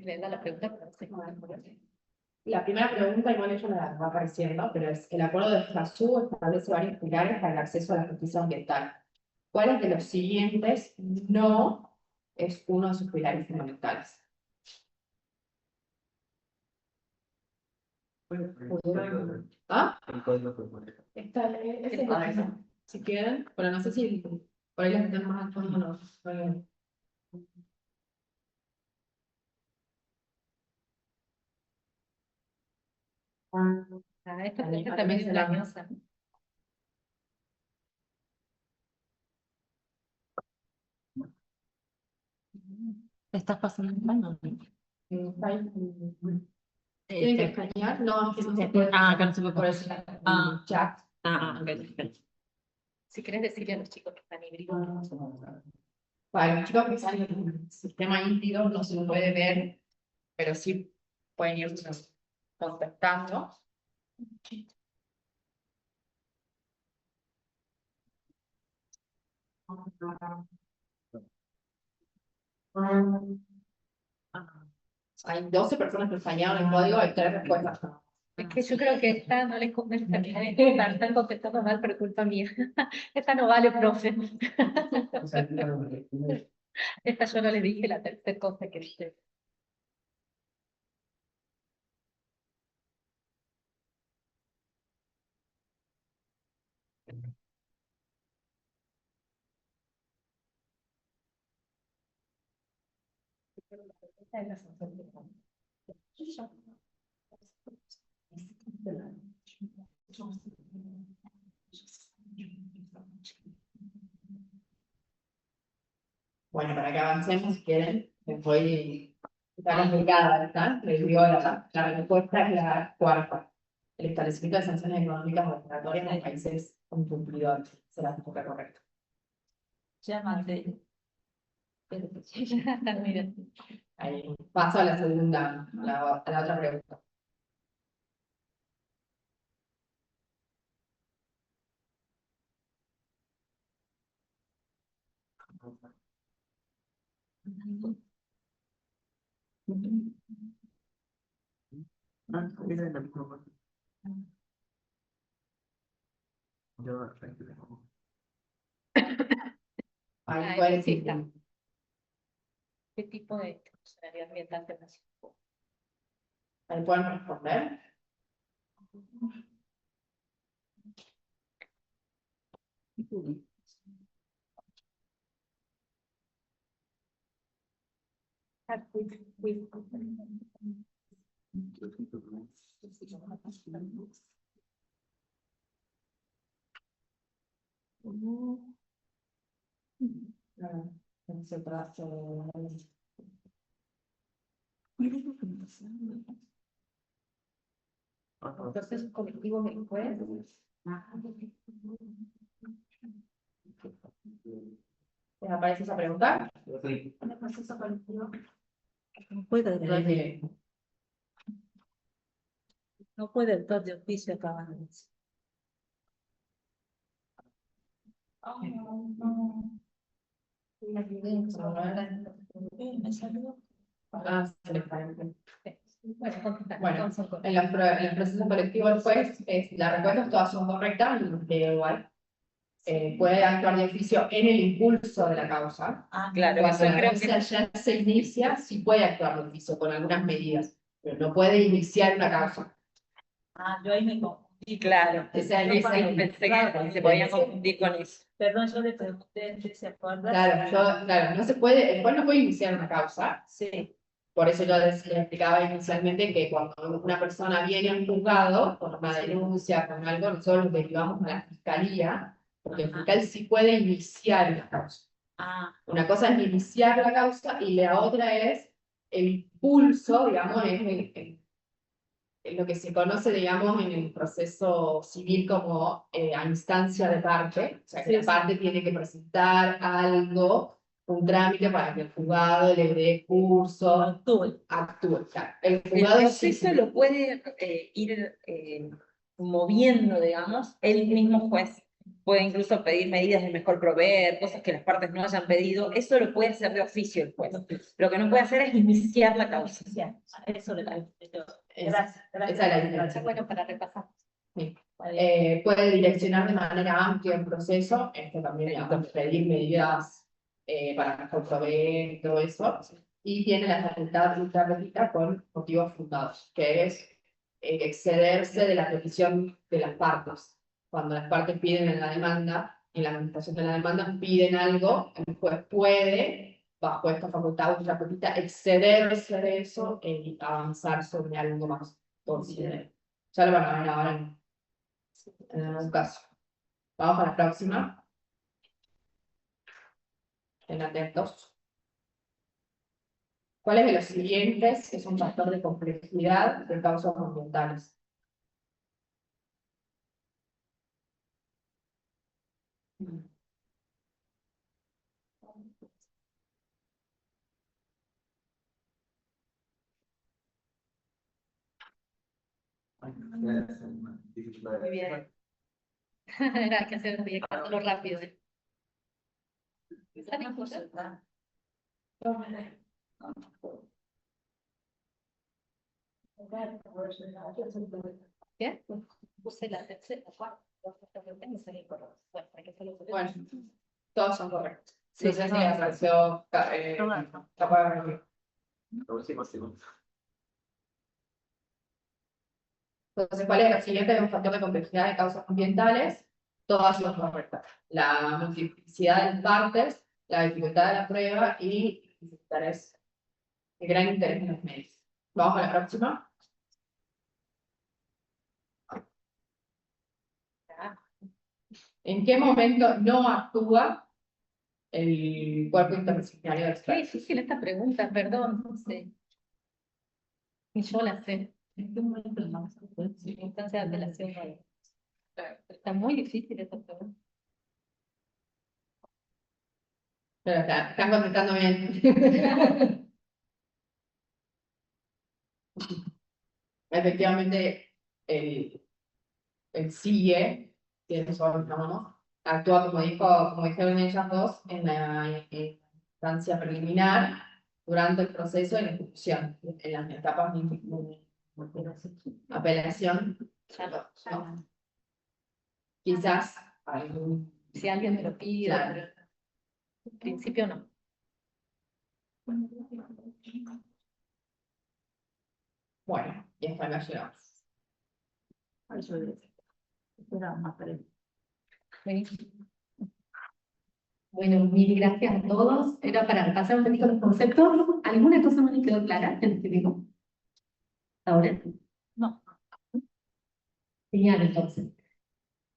La pregunta, pero no sé cómo responder. La primera pregunta, igual ella la va apareciendo, pero es el acuerdo de Escazú establece varios pilares para el acceso a la justicia ambiental. ¿Cuáles de los siguientes no es uno de sus pilares fundamentales? ¿Ah? Esta es la esa. Si quieren, pero no sé si por ahí las que están más al fondo no. Esta también es engañosa. ¿Estás pasando en mano? ¿Tienen que escanear? No, es que no se puede. Que no se puede Por pasar. eso Ah. chat. Ok. Si querés decirle a los chicos que están híbridos. Para los chicos que están en el sistema híbrido no se puede ver, pero sí pueden ir contactando. Hay 12 personas que escanearon el código, hay 3 respuestas. Es que yo creo que esta no les convence. Están contestando mal por culpa mía. Esta no vale, profe. Esta yo no le dije la tercera cosa que dije. Esta es la sensación de cambio. Bueno, para que avancemos, si quieren, les voy. Está complicada, ¿verdad? Les digo, la respuesta es la cuarta. El establecimiento de sanciones económicas obligatorias en países incumplidores. Será la respuesta correcta. Llámate. Mira. Ahí. Paso a la segunda, a la otra pregunta. Ahí puede sí decir. está. ¿Qué tipo de funcionalidad ambiental te necesito? Ahí pueden responder. Se trata Procesos colectivos del juez. ¿Les aparece esa pregunta? Proceso colectivo. No puede el de oficio acabar. Me salió. Se les parece. Bueno, Bueno, en el proceso colectivo del juez, las respuestas todas son correctas, igual. Puede actuar de oficio en el impulso de la causa. Claro, Cuando eso la creo causa ya se inicia, sí puede actuar de oficio con algunas medidas, pero no puede iniciar una causa. Yo ahí me confundí, claro. O sea, Yo pensé que se podía confundir con eso. Perdón, yo le pregunté, ¿se acuerda? Claro, no se puede, el juez no puede iniciar una causa. Sí. Por eso yo les explicaba inicialmente que cuando una persona viene a un juzgado con una denuncia, con algo, nosotros lo derivamos a la fiscalía, porque el fiscal sí puede iniciar la causa. Una cosa es iniciar la causa y la otra es el impulso, digamos, es lo que se conoce, digamos, en el proceso civil como a instancia de parte, o sea, que la parte tiene que presentar algo, un trámite para que el juzgado le dé curso, actúe. Claro. El El juzgado proceso lo puede ir moviendo, digamos, el mismo juez. Puede incluso pedir medidas de mejor proveer, cosas que las partes no hayan pedido. Eso lo puede hacer de oficio el juez. Lo que no puede hacer es iniciar la causa. Eso le da. Gracias. Esa es la diferencia. Bueno, para repasar. Sí. Puede direccionar de manera amplia el proceso, esto también, digamos, pedir medidas para mejor proveer y todo eso, y tiene la facultad ultrapetita con motivos fundados, que es excederse de la petición de las partes. Cuando las partes piden en la demanda, en la administración de la demanda, piden algo, el juez puede, bajo esta facultad ultrapetita, excederse de eso y avanzar sobre algo más. Considere. Ya lo van a ver ahora en un caso. Vamos a la próxima. Estén atentos. ¿Cuáles de los siguientes es un factor de complejidad de causas ambientales? Muy bien. Era que hacerlo rápido. ¿Saben cosas? ¿Qué? Puse la tercera, la cuarta, Bueno, todos son correctos. Sí, No sé si no. les pareció capaz de... Entonces, ¿cuál es la siguiente de un factor de complejidad de causas ambientales? Todas son correctas. La multiplicidad de partes, la dificultad de la prueba y el gran interés en los medios. Vamos a la próxima. ¿En qué momento no actúa el cuerpo interdisciplinario de Qué expertos? difícil esta pregunta, perdón, no sé. Y yo la sé. ¿En qué momento no? Circunstancia de apelación. Está muy difícil esta pregunta. Pero están contestando bien. Efectivamente, el CIE, que es ¿no? Actúa como dijeron ellas dos, en la instancia preliminar, durante el proceso de la ejecución, en las etapas de apelación. No. Quizás algún... Si alguien me lo pide, Claro. pero en principio no. Bueno, y hasta acá llegamos. Buenísimo. Bueno, mil gracias a todos. Era para pasar un poquito los conceptos. ¿Alguna cosa más les quedó clara en este digo? ¿Ahora? No. Genial, entonces.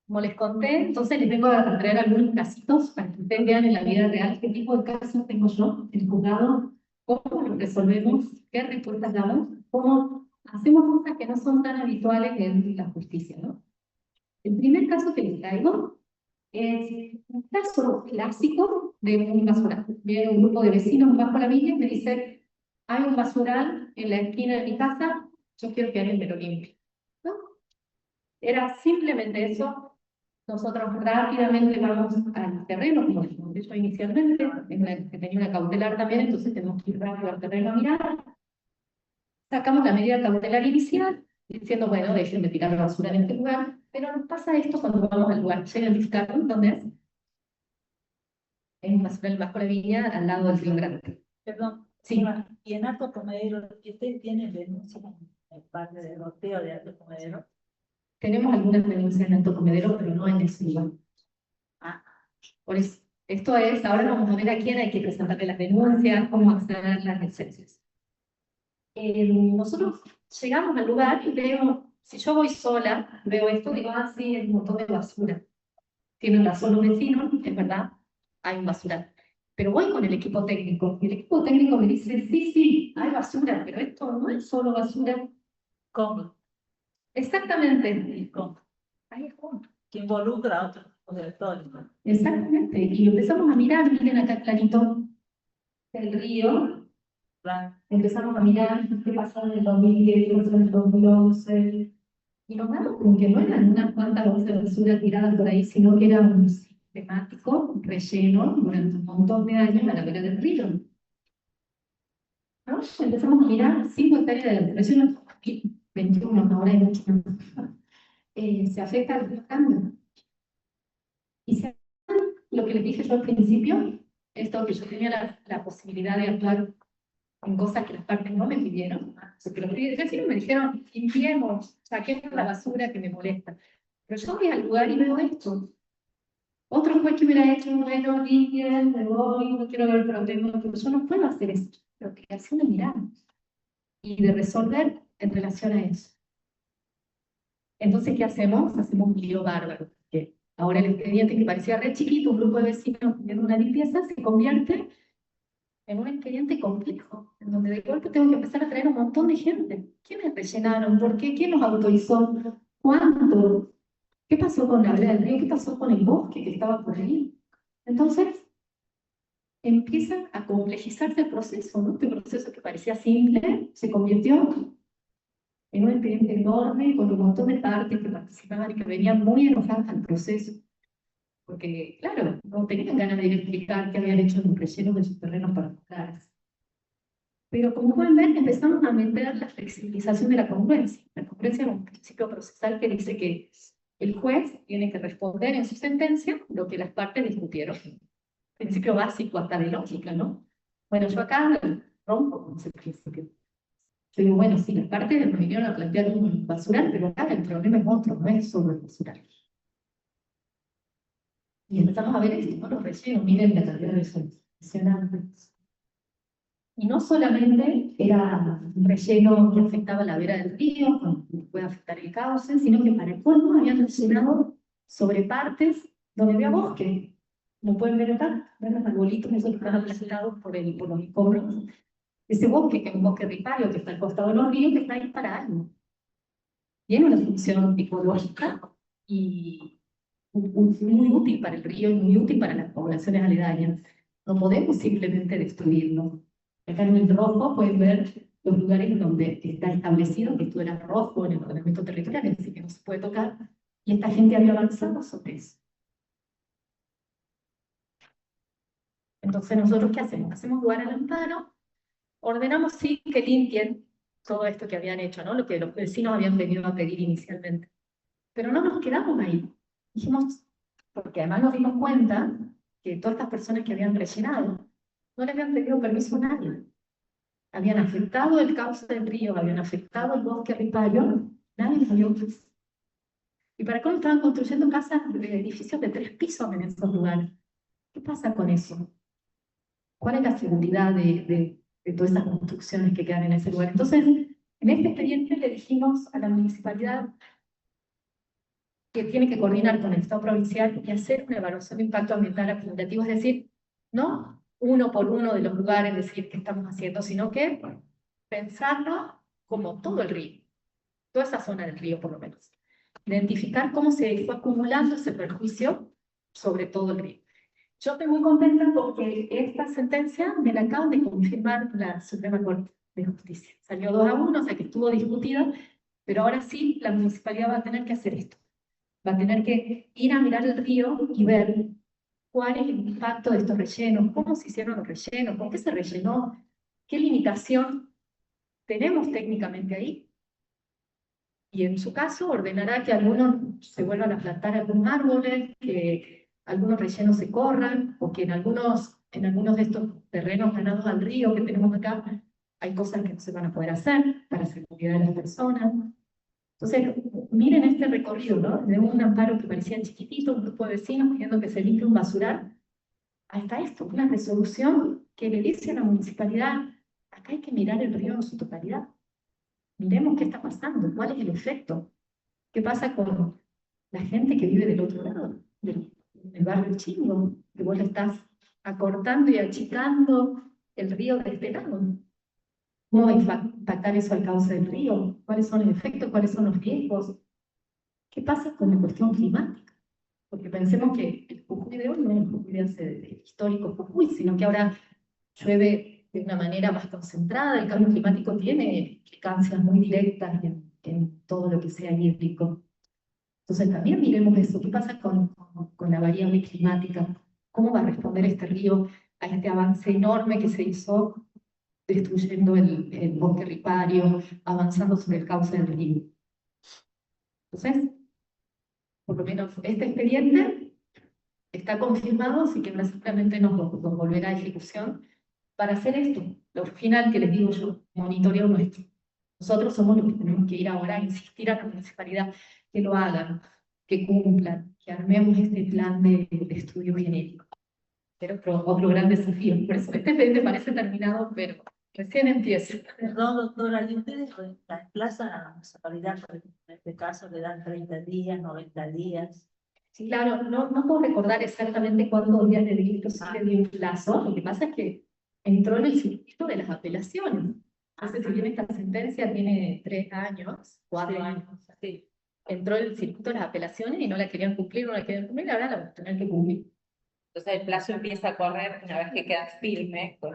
Como les conté, entonces les vengo a traer algunos casitos para que ustedes vean en la vida real qué tipo de casos tengo yo en el juzgado, cómo lo resolvemos, qué respuestas damos, cómo hacemos cosas que no son tan habituales en la justicia, ¿no? El primer caso que les traigo es un caso clásico de un basural. Viene un grupo de vecinos bajo la villa y me dice, hay un basural en la esquina de mi casa, yo quiero que alguien me lo limpie. ¿No? Era simplemente eso. Nosotros rápidamente vamos al terreno, como les conté yo inicialmente, que tenía una cautelar también, entonces tenemos que ir rápido al terreno a mirar. Sacamos la medida cautelar inicial, diciendo, bueno, dejen de tirar la basura en este lugar, pero nos pasa esto cuando vamos al lugar. Llegan a visitar, ¿dónde es? Es un basural bajo la viña, al lado del río Grande. Perdón, Sí. y en Alto Comedero, ¿ustedes tienen denuncias en parte del goteo de Alto Comedero? Tenemos algunas denuncias en Alto Comedero, pero no en ese lugar. Por eso, esto es, ahora vamos a ver a quién hay que presentarle las denuncias, cómo acceder a las licencias. Nosotros llegamos al lugar y veo, si yo voy sola, veo esto, digo, ah, sí, es un montón de basura. Tienen razón los vecinos, es verdad, hay un basural. Pero voy con el equipo técnico, y el equipo técnico me dice, sí, sí, hay basura, pero esto no es solo basura. ¿Cómo? Exactamente. Ahí está. Que involucra a otros tipos de actores, ¿no? Exactamente. Y empezamos a mirar, miren acá clarito el río. Claro. Empezamos a mirar qué pasó en el 2010, qué pasó en el 2011. Y nos damos con que no eran unas cuantas bolsas de basura tiradas por ahí, sino que era un sistemático relleno durante un montón de años a la vera del río. ¿No? Empezamos a mirar 5 hectáreas de relleno, 21, ahora hay mucho más. Se afecta al río Cambio. Y se lo que les dije yo al principio, esto que yo tenía la posibilidad de actuar en cosas que las partes no me pidieron, porque los vecinos me dijeron, limpiemos, saquemos la basura que me molesta. Pero yo voy al lugar y veo esto. Otro juez que hubiera hecho, bueno, limpien, me voy, no quiero ver el problema, pero yo no puedo hacer eso. Lo que hace es mirar y de resolver en relación a eso. Entonces, ¿qué hacemos? Hacemos un lío bárbaro. Porque ahora el expediente que parecía re chiquito, un grupo de vecinos pidiendo una limpieza, se convierte en un expediente complejo, en donde de golpe tengo que empezar a traer un montón de gente. ¿Quiénes rellenaron? ¿Por qué? ¿Quién los autorizó? ¿Cuánto? ¿Qué pasó con la vereda del río? ¿Qué pasó con el bosque que estaba por ahí? Entonces, empieza a complejizarse el proceso, ¿no? Este proceso que parecía simple se convirtió en un expediente enorme con un montón de partes que participaban y que venían muy enojadas al proceso. Porque, claro, no tenían ganas de ir a explicar qué habían hecho en un relleno de sus terrenos particulares. Pero como pueden ver, empezamos a meter la flexibilización de la congruencia. La congruencia es un principio procesal que dice que el juez tiene que responder en su sentencia lo que las partes discutieron. Principio básico hasta de lógica, ¿no? Bueno, yo acá rompo con ese principio. Yo digo, bueno, sí, las partes me vinieron a plantear un basural, pero acá el problema es otro, no es solo el basural. Y empezamos a ver esto, ¿no? Los rellenos, miren la cantidad de rellenos, impresionantes. Y no solamente era un relleno que afectaba la vera del río, que puede afectar el cauce, sino que para el colmo habían rellenado sobre partes donde había bosque. Como pueden ver acá, ven los arbolitos esos que están aplastados por los escombros. Ese bosque, que es un bosque ripario que está al costado de los ríos, que está ahí para algo. Tiene una función ecológica y muy útil para el río y muy útil para las poblaciones aledañas. No podemos simplemente destruirlo. Acá en el rojo pueden ver los lugares donde está establecido que esto era rojo en el ordenamiento territorial, es decir, que no se puede tocar, y esta gente había avanzado sobre eso. Entonces, ¿nosotros qué hacemos? Hacemos lugar al amparo, ordenamos sí que limpien todo esto que habían hecho, ¿no? Lo que los vecinos habían venido a pedir inicialmente. Pero no nos quedamos ahí. Dijimos, porque además nos dimos cuenta que todas estas personas que habían rellenado no le habían pedido permiso a nadie. Habían afectado el cauce del río, habían afectado el bosque ripario, nadie les dio permiso. Y para cómo estaban construyendo casas, edificios de 3 pisos en esos lugares. ¿Qué pasa con eso? ¿Cuál es la seguridad de todas esas construcciones que quedan en ese lugar? Entonces, en este expediente le dijimos a la municipalidad que tiene que coordinar con el Estado provincial y hacer una evaluación de impacto ambiental acumulativo, es decir, no uno por uno de los lugares, decir qué estamos haciendo, sino que pensarlo como todo el río, toda esa zona del río por lo menos. Identificar cómo se fue acumulando ese perjuicio sobre todo el río. Yo estoy muy contenta porque esta sentencia me la acaban de confirmar la Suprema Corte de Justicia. Salió 2-1, o sea que estuvo discutida, pero ahora sí la municipalidad va a tener que hacer esto. Va a tener que ir a mirar el río y ver cuál es el impacto de estos rellenos, cómo se hicieron los rellenos, con qué se rellenó, qué limitación tenemos técnicamente ahí. Y en su caso ordenará que algunos se vuelvan a plantar algunos árboles, que algunos rellenos se corran, o que en algunos de estos terrenos ganados al río que tenemos acá, hay cosas que no se van a poder hacer para seguridad de las personas. Entonces, miren este recorrido, ¿no? De un amparo que parecía chiquitito, un grupo de vecinos pidiendo que se limpie un basural, hasta esto, una resolución que le dice a la municipalidad, acá hay que mirar el río en su totalidad. Miremos qué está pasando, cuál es el efecto, qué pasa con la gente que vive del otro lado, del barrio chino, que vos le estás acortando y achicando el río de este lado. ¿Cómo va a impactar eso al cauce del río? ¿Cuáles son los efectos? ¿Cuáles son los riesgos? ¿Qué pasa con la cuestión climática? Porque pensemos que el Jujuy de hoy no es el Jujuy de hace el histórico Jujuy, sino que ahora llueve de una manera más concentrada, el cambio climático tiene implicancias muy directas en todo lo que sea hídrico. Entonces también miremos eso, ¿qué pasa con la variable climática? ¿Cómo va a responder este río a este avance enorme que se hizo destruyendo el bosque ripario, avanzando sobre el cauce del río? Entonces, por lo menos este expediente está confirmado, así que ahora simplemente nos volverá a ejecución para hacer esto, lo final que les digo yo, monitoreo nuestro. Nosotros somos los que tenemos que ir ahora a insistir a la municipalidad que lo hagan, que cumplan, que armemos este plan de estudio genético. Pero otro gran desafío, por eso este expediente parece terminado, pero recién empieza. Perdón, doctora, ¿y ustedes reemplazan a la municipalidad, por ejemplo, en este caso le dan 30 días, 90 días? Sí, claro, no puedo recordar exactamente cuántos días de delito sí le dio un plazo. Lo que pasa es que entró en el circuito de las apelaciones. Entonces, si bien esta sentencia tiene 3 años, 4 Sí, años, sí. entró en el circuito de las apelaciones y no la querían cumplir, ahora la van a tener que cumplir. Entonces el plazo empieza a correr una vez que queda firme, pues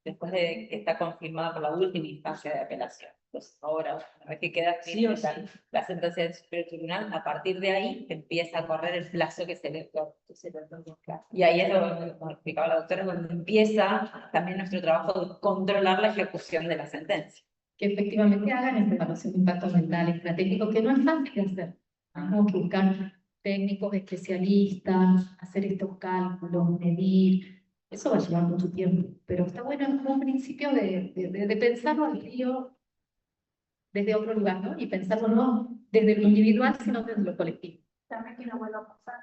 después de que está confirmada por la última instancia de apelación. Entonces ahora, una vez que queda Sí firme o sí. la sentencia del Superior Tribunal, a partir de ahí empieza a correr el plazo que se le otorga. Y ahí es lo como explicaba la doctora, donde empieza también nuestro trabajo de controlar la ejecución de la sentencia. Que efectivamente hagan esta evaluación de impacto ambiental estratégico, que no es fácil de hacer. Tenemos que buscar técnicos especialistas, hacer estos cálculos, medir. Eso va a llevar mucho tiempo, pero está bueno en un principio de pensarlo al río desde otro lugar, ¿no? Y pensarlo no desde lo individual, sino desde lo colectivo. También que no vuelva a pasar.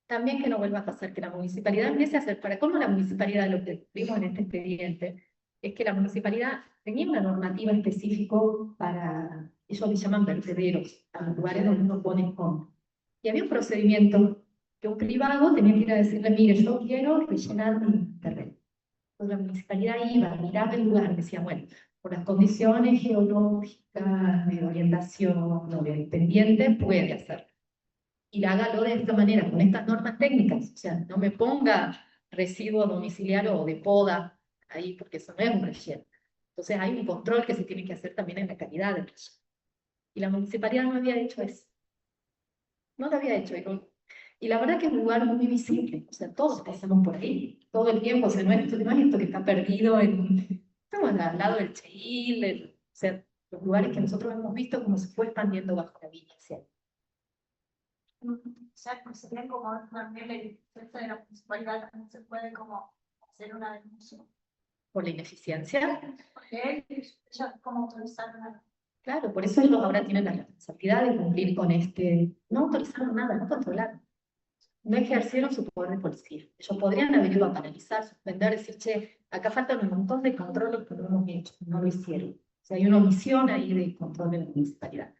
También que no vuelva a pasar, que la municipalidad empiece a hacer, para cómo la municipalidad, lo que vimos en este expediente, es que la municipalidad tenía una normativa específica para, ellos le llaman vertederos, a los lugares donde uno pone escombros. Y había un procedimiento que un privado tenía que ir a decirle, mire, yo quiero rellenar mi terreno. Entonces la municipalidad iba, miraba el lugar, decía, bueno, por las condiciones geológicas, de orientación, o de pendiente, puede hacerlo. Y hágalo de esta manera, con estas normas técnicas. O sea, no me ponga residuo domiciliario o de poda ahí, porque eso no es un relleno. Entonces hay un control que se tiene que hacer también en la calidad del relleno. Y la municipalidad no había hecho eso. No lo había hecho. Y la verdad que es un lugar muy visible. O sea, todos pasamos por ahí, todo el tiempo. O sea, no es esto que está perdido estamos al lado del Cheil, o sea, los lugares que nosotros hemos visto como se fue expandiendo bajo la villa. O sea, pues sería como también el jefe de la municipalidad también se puede como hacer una denuncia. Por la ineficiencia. Porque ellos como autorizaron a... Claro, por eso ellos ahora tienen la responsabilidad de cumplir con no autorizaron nada, no controlaron. No ejercieron su poder de policía. Ellos podrían haber ido a paralizar, suspender, decir, che, acá faltan un montón de controles que no hemos hecho, no lo hicieron. O sea, hay una omisión ahí de control de la municipalidad.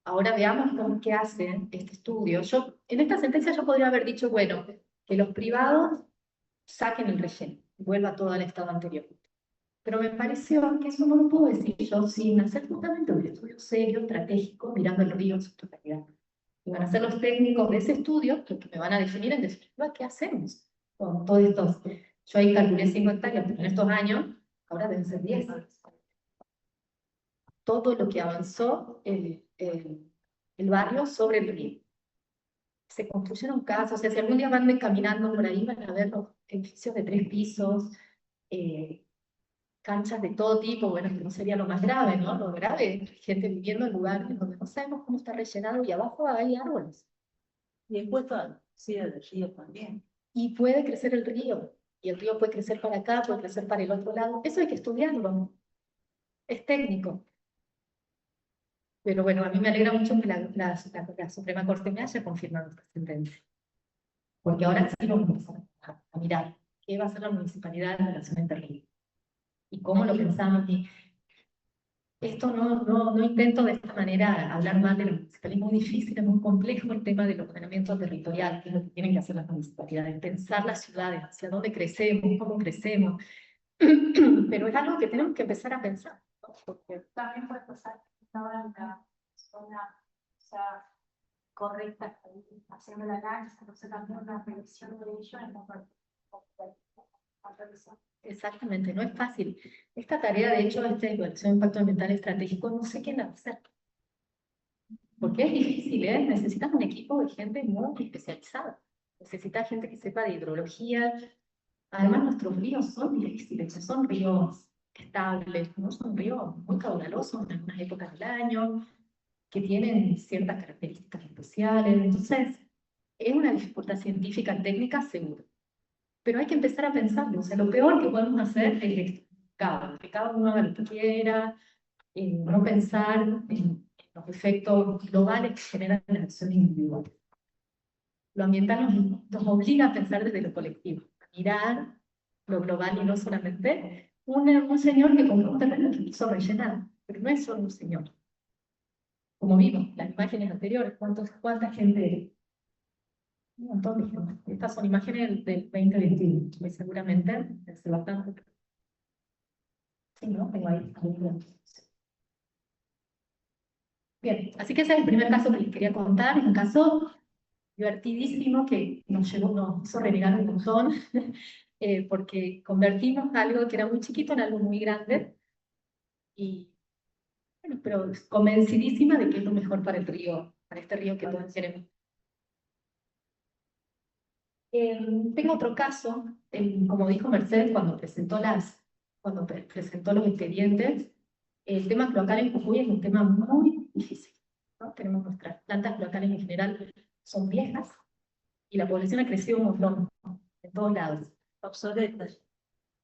Ahora veamos qué hacen este estudio. En esta sentencia yo podría haber dicho, bueno, que los privados saquen el relleno, vuelva todo al estado anterior. Pero me pareció que eso no lo puedo decir yo sin hacer justamente un estudio serio, estratégico, mirando el río en su totalidad. Y van a ser los técnicos de ese estudio los que me van a definir en definitiva qué hacemos con todos estos. Yo ahí calculé 5 hectáreas, pero en estos años, ahora deben ser 10. Todo lo que avanzó el barrio sobre el río. Se construyeron casas, o sea, si algún día van caminando por ahí, van a ver los edificios de 3 pisos, canchas de todo tipo, bueno, que no sería lo más grave, ¿no? Lo grave es gente viviendo en lugares donde no sabemos cómo está rellenado y abajo hay árboles. Y después sí, del río también. Y puede crecer el río, y el río puede crecer para acá, puede crecer para el otro lado. Eso hay que estudiarlo. Es técnico. Pero bueno, a mí me alegra mucho que la Suprema Corte me haya confirmado esta sentencia. Porque ahora sí vamos a mirar qué va a hacer la municipalidad en relación a este río. Y cómo lo pensamos. Y esto no intento de esta manera hablar mal de la municipalidad. Es muy difícil, es muy complejo el tema del ordenamiento territorial, que es lo que tienen que hacer las municipalidades. Pensar las ciudades, hacia dónde crecemos, cómo crecemos. Pero es algo que tenemos que empezar a pensar, ¿no? Porque También puede pasar que estaba en la zona, o sea, correcta, haciendo el análisis, entonces también una revisión de ello en la parte exactamente, no es fácil. Esta tarea, de hecho, esta evaluación de impacto ambiental estratégico, no sé quién la va a hacer. Porque es difícil, ¿eh? Necesitas un equipo de gente muy especializada. Necesitas gente que sepa de hidrología. Además, nuestros ríos son difíciles, no son ríos estables, no son ríos muy caudalosos en algunas épocas del año, que tienen ciertas características especiales. Entonces, es una dificultad científica, técnica, seguro. Pero hay que empezar a pensarlo. O sea, lo peor que podemos hacer es esto, que cada uno haga lo que quiera, no pensar en los efectos globales que generan las acciones individuales. Lo ambiental nos obliga a pensar desde lo colectivo, a mirar lo global y no solamente un señor que compró un terreno que quiso rellenar, pero no es solo un señor. Como vimos, las imágenes anteriores, ¿cuánta gente? Un montón de gente. Estas son imágenes del 2021, muy seguramente, es bastante. Sí, ¿no? Tengo ahí. Bien, así que ese es el primer caso que les quería contar, es un caso divertidísimo que nos hizo renegar un montón, porque convertimos algo que era muy chiquito en algo muy grande, y, bueno, pero convencidísima de que es lo mejor para el río, para este río que todos queremos. Tengo otro caso, como dijo Mercedes cuando presentó presentó los expedientes, el tema cloacal en Jujuy es un tema muy difícil, ¿no? Tenemos nuestras plantas cloacales en general, son viejas, y la población ha crecido un montón, en todos lados. Obsoletas.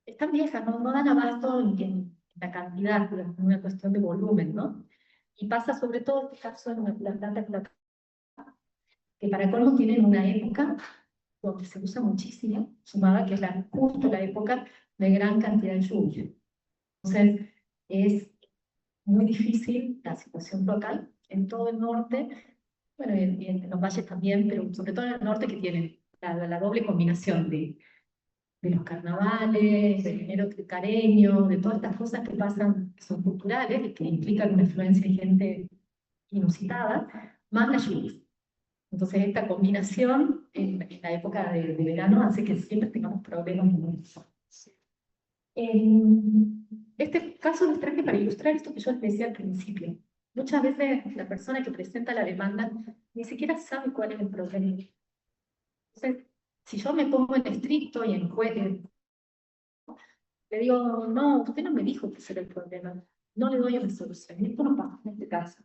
Están viejas, no dan abasto en la cantidad, es una cuestión de volumen, ¿no? Y pasa sobre todo este caso en la planta cloacal, que para colmo tienen una época donde se usa muchísimo, sumada que es justo la época de gran cantidad de lluvia. Entonces, es muy difícil la situación local en todo el norte, bueno, y en los valles también, pero sobre todo en el norte, que tienen la doble combinación de los carnavales, del enero tricareño, de todas estas cosas que pasan, que son culturales y que implican una influencia de gente inusitada, más la lluvia. Entonces esta combinación en la época de verano hace que siempre tengamos problemas en eso. En este caso les traje para ilustrar esto que yo les decía al principio. Muchas veces la persona que presenta la demanda ni siquiera sabe cuál es el problema. Entonces, si yo me pongo en estricto y en juez, le digo, no, usted no me dijo que ese era el problema, no le doy una solución. Esto no pasa en este caso.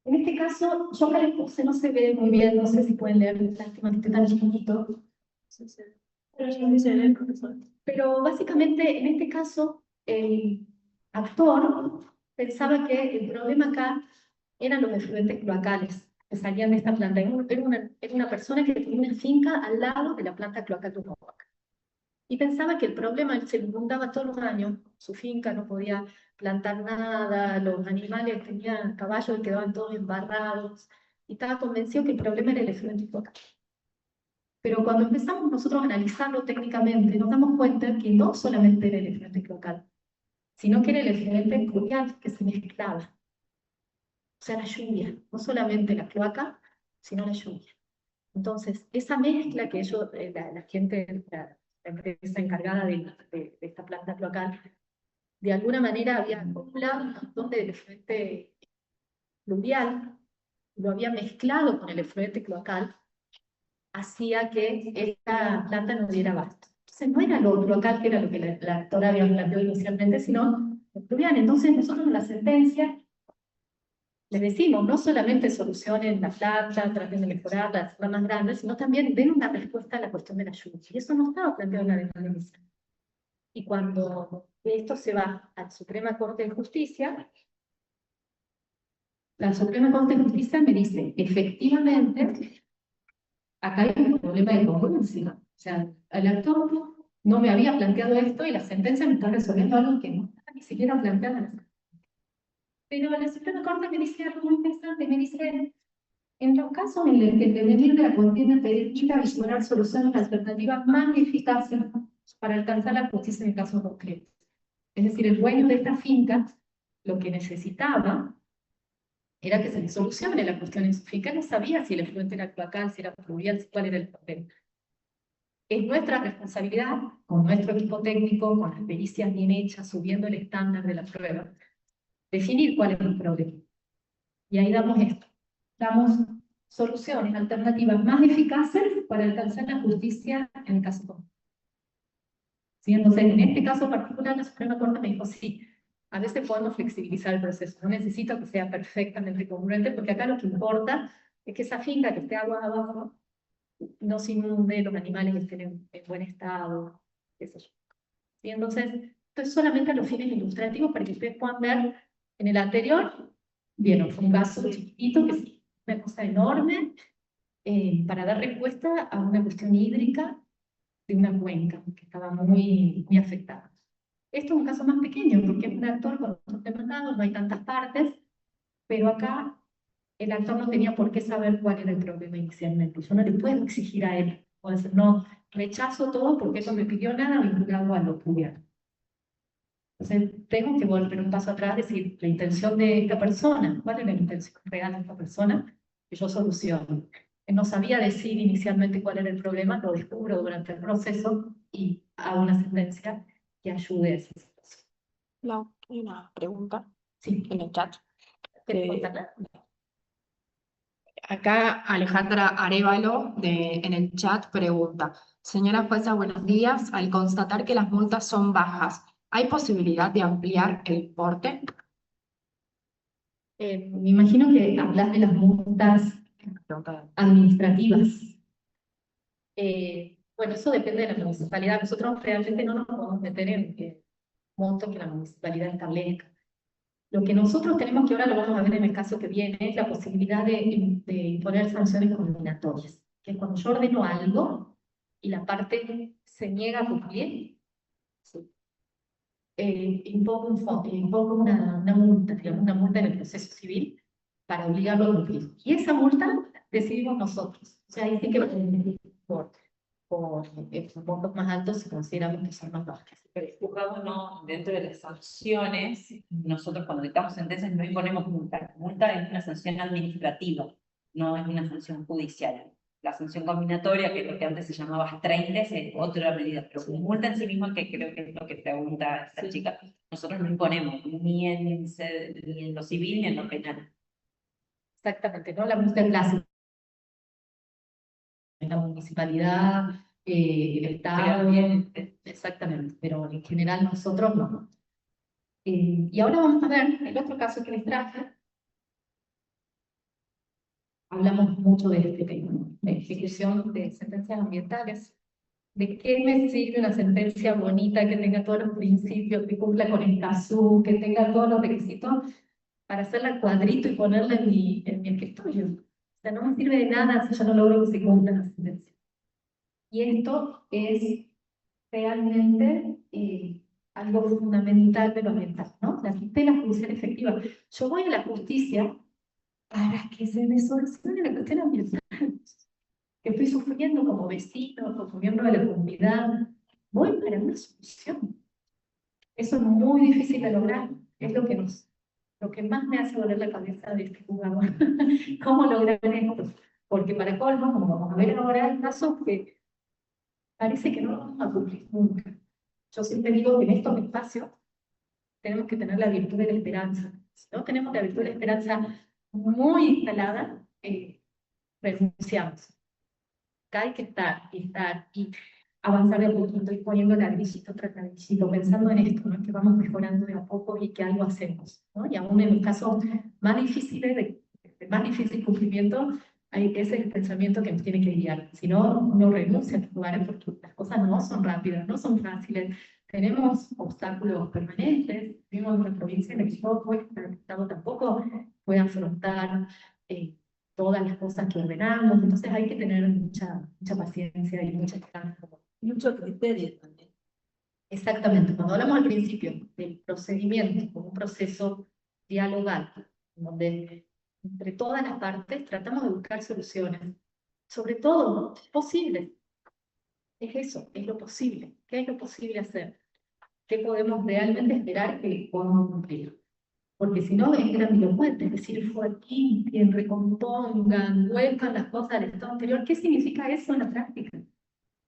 En este caso, yo acá les puse, no se ve muy bien, no sé si pueden leer, lástima que esté tan chiquitito. Pero básicamente, en este caso, el actor pensaba que el problema acá eran los efluentes cloacales que salían de esta planta. Era una persona que tenía una finca al lado de la planta cloacal de Humahuaca. Y pensaba que el problema, él se inundaba todos los años, su finca no podía plantar nada, los animales tenían caballos y quedaban todos embarrados, y estaba convencido que el problema era el efluente cloacal. Pero cuando empezamos nosotros a analizarlo técnicamente, nos damos cuenta que no solamente era el efluente cloacal, sino que era el efluente pluvial que se mezclaba. O sea, la lluvia, no solamente la cloaca, sino la lluvia. Entonces, esa mezcla que ellos, la gente, la empresa encargada de esta planta cloacal, de alguna manera había acumulado un montón de efluente pluvial, lo había mezclado con el efluente cloacal, hacía que esta planta no diera abasto. Entonces no era lo cloacal, que era lo que la actora había planteado inicialmente, sino el pluvial. Entonces nosotros en la sentencia les decimos, no solamente solucionen la planta, traten de mejorarla, hacerla más grande, sino también den una respuesta a la cuestión de la lluvia. Y eso no estaba planteado en la demanda inicial. Y cuando esto se va a la Suprema Corte de Justicia, la Suprema Corte de Justicia me dice, efectivamente, acá hay un problema de congruencia. O sea, el actor no me había planteado esto y la sentencia me está resolviendo algo que no estaba ni siquiera planteado en la sentencia. Pero la Suprema Corte me dice algo muy interesante, me dice, en los casos en los que el devenir de la contienda permita visualizar soluciones alternativas más eficaces para alcanzar la justicia en el caso concreto. Es decir, el dueño de esta finca lo que necesitaba era que se le solucione la cuestión en su finca. No sabía si el efluente era cloacal, si era fluvial, cuál era el problema. Es nuestra responsabilidad, con nuestro equipo técnico, con las pericias bien hechas, subiendo el estándar de la prueba, definir cuál es el problema. Y ahí damos esto. Damos soluciones alternativas más eficaces para alcanzar la justicia en el caso concreto. ¿Sí? Entonces, en este caso particular, la Suprema Corte me dijo, sí, a veces podemos flexibilizar el proceso. No necesito que sea perfectamente congruente, porque acá lo que importa es que esa finca que esté aguas abajo no se inunde, los animales estén en buen estado, qué sé yo. ¿Sí? Entonces, esto es solamente a los fines ilustrativos para que ustedes puedan ver en el anterior, vieron, fue un caso chiquitito, que sí, una cosa enorme, para dar respuesta a una cuestión hídrica de una cuenca que estaba muy afectada. Esto es un caso más pequeño, porque es un actor con otros demandados, no hay tantas partes, pero acá el actor no tenía por qué saber cuál era el problema inicialmente. Yo no le puedo exigir a él, puedo decir, no, rechazo todo porque no me pidió nada vinculado a lo pluvial. Entonces, tengo que volver un paso atrás, decir, la intención de esta persona, ¿cuál es la intención real de esta persona? Que yo soluciono. Él no sabía decir inicialmente cuál era el problema, lo descubro durante el proceso y hago una sentencia que ayude a esa situación. No, hay una pregunta Sí, en el chat. ¿quieres contarla? Acá Alejandra Arévalo en el chat pregunta, señora jueza, buenos días. Al constatar que las multas son bajas, ¿hay posibilidad de ampliar el importe? Me imagino que hablas de las multas administrativas. Bueno, eso depende de la municipalidad. Nosotros realmente no nos podemos meter en montos que la municipalidad establezca. Lo que nosotros tenemos, que ahora lo vamos a ver en el caso que viene, es la posibilidad de imponer sanciones combinatorias. Que es cuando yo ordeno algo y la parte se niega a cumplir, sí, impongo una multa, digamos, una multa en el proceso civil para obligarlo a cumplir. Y esa multa decidimos nosotros. O sea, ahí sí que por montos más altos si consideramos que son más bajas. Pero el juzgado no, dentro de las sanciones, nosotros cuando dictamos sentencias no imponemos multa. Multa es una sanción administrativa, no es una sanción judicial. La sanción combinatoria, que es lo que antes se llamaba 30, es otra medida. Pero multa en sí misma, que creo que es lo que pregunta esta chica, nosotros no imponemos ni en lo civil ni en lo penal. Exactamente, ¿no? La multa clásica. La municipalidad, el Estado, exactamente, pero en general nosotros no. Y ahora vamos a ver el otro caso que les traje. Hablamos mucho de este tema, ¿no? De ejecución de sentencias ambientales. ¿De qué me sirve una sentencia bonita que tenga todos los principios, que cumpla con el CASU, que tenga todos los requisitos para hacerla cuadrito y ponerla en mi escritorio? O sea, no me sirve de nada si yo no logro que se cumpla la sentencia. Y esto es realmente algo fundamental de lo ambiental, ¿no? La tutela judicial efectiva. Yo voy a la justicia para que se me solucione la cuestión ambiental. Que estoy sufriendo como vecino, como miembro de la comunidad. Voy para una solución. Eso es muy difícil de lograr. Es lo que más me hace doler la cabeza de este jugador. ¿Cómo lograr esto? Porque para colmo, como vamos a ver ahora, hay casos que parece que no lo vamos a cumplir nunca. Yo siempre digo que en estos espacios tenemos que tener la virtud de la esperanza. Si no tenemos la virtud de la esperanza muy instalada, renunciamos. Acá hay que estar y avanzar de a poquito, y poniendo ladrillito tras ladrillito, pensando en esto, ¿no? Que vamos mejorando de a poco y que algo hacemos, ¿no? Y aún en los casos más difíciles, de más difícil cumplimiento, ese es el pensamiento que nos tiene que guiar. Si no, no renuncia a los lugares porque las cosas no son rápidas, no son fáciles. Tenemos obstáculos permanentes. Vivimos en una provincia en la que todo el Estado tampoco puede afrontar todas las cosas que ordenamos. Entonces hay que tener mucha paciencia y mucha esperanza. Mucho criterio también. Exactamente. Cuando hablamos al principio del procedimiento como un proceso dialogal, donde entre todas las partes tratamos de buscar soluciones, sobre todo posibles. es eso, es lo posible. ¿Qué es lo posible hacer? ¿Qué podemos realmente esperar que podamos cumplir? Porque si no, es grandilocuente, es decir, fue aquí quien recompongan, vuelvan las cosas del estado anterior. ¿Qué significa eso en la práctica?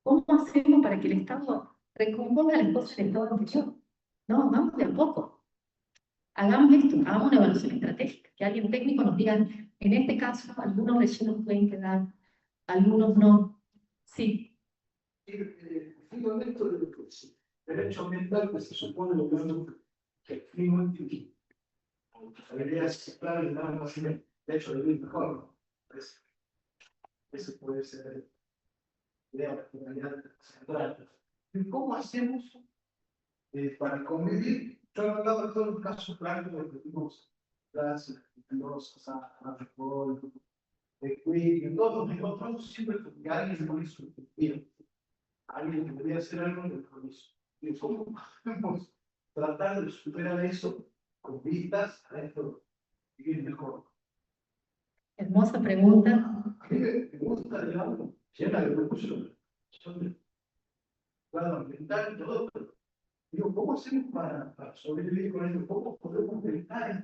¿Cómo hacemos para que el Estado recomponga las cosas del estado anterior? No, vamos de a poco. Hagamos esto, hagamos una evaluación estratégica, que alguien técnico nos diga, en este caso, algunos rellenos pueden quedar, algunos no. Sí, Digo, esto de derecho ambiental, que se supone lo que el clima debería aceptar y nada más de hecho de vivir mejor, ¿no? Pues, ese puede ser la finalidad central. ¿Y cómo hacemos para convivir? Yo he hablado de todos los casos prácticos que tuvimos, gracias, a de Quick, todos nosotros siempre que alguien no hizo bien. Alguien debería hacer algo en el compromiso. ¿Y cómo podemos tratar de superar eso con vistas a esto vivir mejor? hermosa pregunta. A mí me gusta, digamos, llena de recursos, son plano ambiental y todo, pero digo, ¿cómo hacemos para sobrevivir con esto? ¿Cómo podemos evitar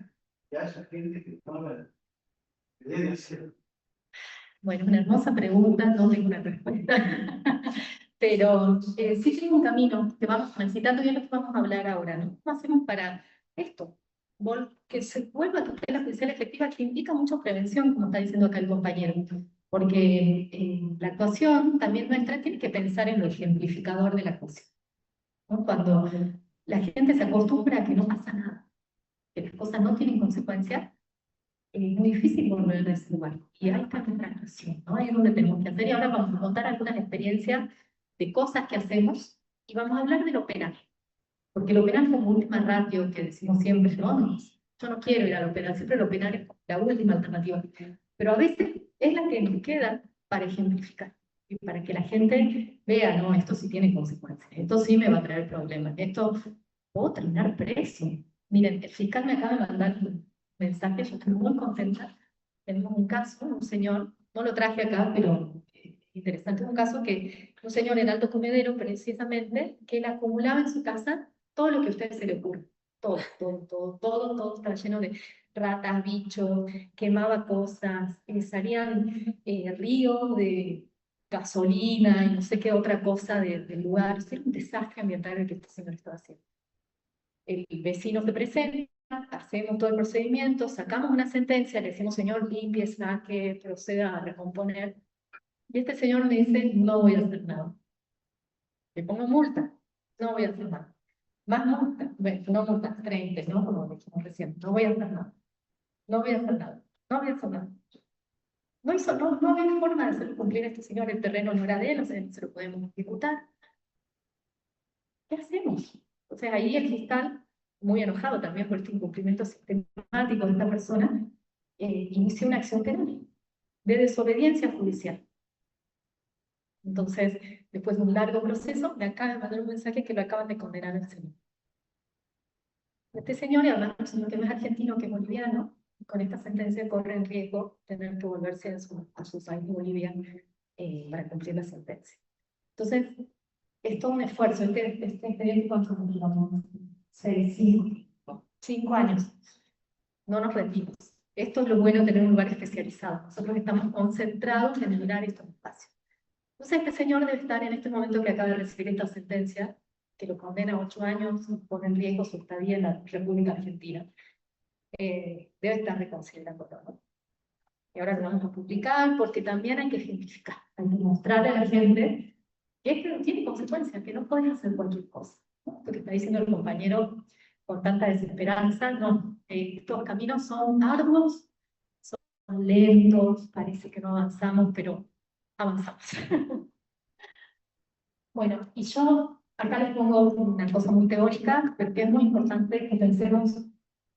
que haya gente que toma de hacer? Bueno, una hermosa pregunta, no tengo una respuesta. Pero sí tengo un camino que vamos transitando y es lo que vamos a hablar ahora, ¿no? ¿Cómo hacemos para esto? Que se vuelva a tutela judicial efectiva, que implica mucha prevención, como está diciendo acá el compañero. Porque la actuación también nuestra tiene que pensar en lo ejemplificador de la actuación, ¿no? Cuando la gente se acostumbra a que no pasa nada, que las cosas no tienen consecuencias, es muy difícil volver a ese lugar. Y hay que hacer actuación, ¿no? Ahí es donde tenemos que hacer. Y ahora vamos a contar algunas experiencias de cosas que hacemos y vamos a hablar de lo penal. Porque lo penal como última ratio que decimos siempre, ¿no? Yo no quiero ir a lo penal, siempre lo penal es la última alternativa. Pero a veces es la que nos queda para ejemplificar y para que la gente vea, no, esto sí tiene consecuencias, esto sí me va a traer problemas, esto puedo terminar preso. Miren, el fiscal me acaba de mandar un mensaje, yo estoy muy contenta. Tenemos un caso, un señor, no lo traje acá, pero interesante, un caso que un señor en Alto Comedero, precisamente, que él acumulaba en su casa todo lo que a ustedes se le ocurra. Todo estaba lleno de ratas, bichos, quemaba cosas, salían ríos de gasolina y no sé qué otra cosa del lugar. Era un desastre ambiental el que este señor estaba haciendo. El vecino se presenta, hacemos todo el procedimiento, sacamos una sentencia, le decimos, señor, limpie, saque, proceda a recomponer. Y este señor me dice, no voy a hacer nada. Le pongo multa, no voy a hacer nada. Más multa, bueno, no multas 30, ¿no? Como dijimos recién, no voy a hacer nada. No voy a hacer nada, no voy a hacer nada. No había forma de hacer cumplir a este señor, el terreno no era de él, o sea, no se lo podemos ejecutar. ¿Qué hacemos? O sea, ahí el fiscal, muy enojado también por este incumplimiento sistemático de esta persona, inició una acción penal de desobediencia judicial. Entonces, después de un largo proceso, me acaba de mandar un mensaje que lo acaban de condenar al señor. Este señor, y además un señor que no es argentino, que es boliviano, con esta sentencia corre en riesgo tener que volverse a su país de Bolivia para cumplir la sentencia. Entonces, es todo un esfuerzo. Este expediente, ¿cuánto duramos? 5 años. No nos rendimos. Esto es lo bueno de tener un lugar especializado. Nosotros estamos concentrados en mirar estos espacios. Entonces, este señor debe estar en este momento que acaba de recibir esta sentencia, que lo condena a 8 años, pone en riesgo su estadía en la República Argentina. Debe estar reconsiderándolo, ¿no? Y ahora lo vamos a publicar porque también hay que ejemplificar, hay que mostrarle a la gente que esto tiene consecuencias, que no podés hacer cualquier cosa, ¿no? Lo que está diciendo el compañero con tanta desesperanza, no, estos caminos son arduos, son lentos, parece que no avanzamos, pero avanzamos. Bueno, y yo acá les pongo una cosa muy teórica, pero que es muy importante que pensemos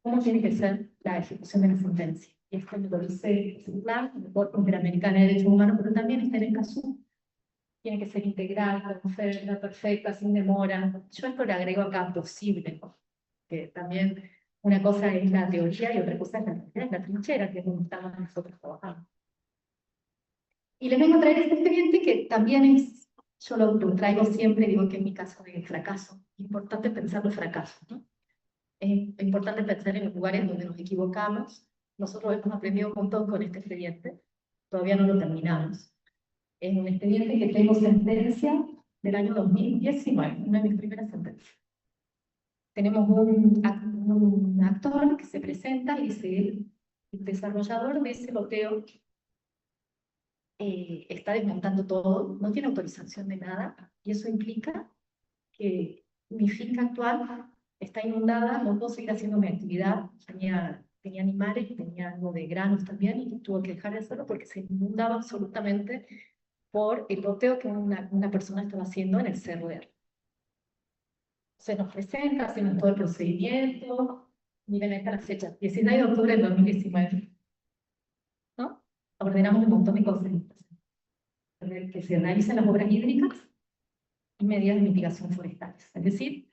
cómo tiene que ser la ejecución de la sentencia. Y esto lo dice el plan, la Corte Interamericana de Derechos Humanos, pero también está en el CASU. Tiene que ser integral, perfecta, sin demora. Yo esto le agrego acá posible, ¿no? Que también una cosa es la teoría y otra cosa es la realidad, es la trinchera, que es donde estamos nosotros trabajando. Y les vengo a traer este expediente que también es Yo lo traigo siempre, digo que en mi caso de fracaso, importante pensar los fracasos, ¿no? Es importante pensar en los lugares donde nos equivocamos. Nosotros hemos aprendido un montón con este expediente, todavía no lo terminamos. Es un expediente que tengo sentencia del año 2019, una de mis primeras sentencias. Tenemos un actor que se presenta y dice, el desarrollador de ese loteo está desmontando todo, no tiene autorización de nada, y eso implica que mi finca actual está inundada, no puedo seguir haciendo mi actividad, tenía animales, tenía algo de granos también, y tuve que dejar de hacerlo porque se inundaba absolutamente por el loteo que una persona estaba haciendo en el cerro de arriba. Se nos presenta, hacemos todo el procedimiento, miren esta la fecha, 16 de octubre del 2019, ¿no? Ordenamos un montón de cosas, que se realicen las obras hídricas y medidas de mitigación forestales. Es decir,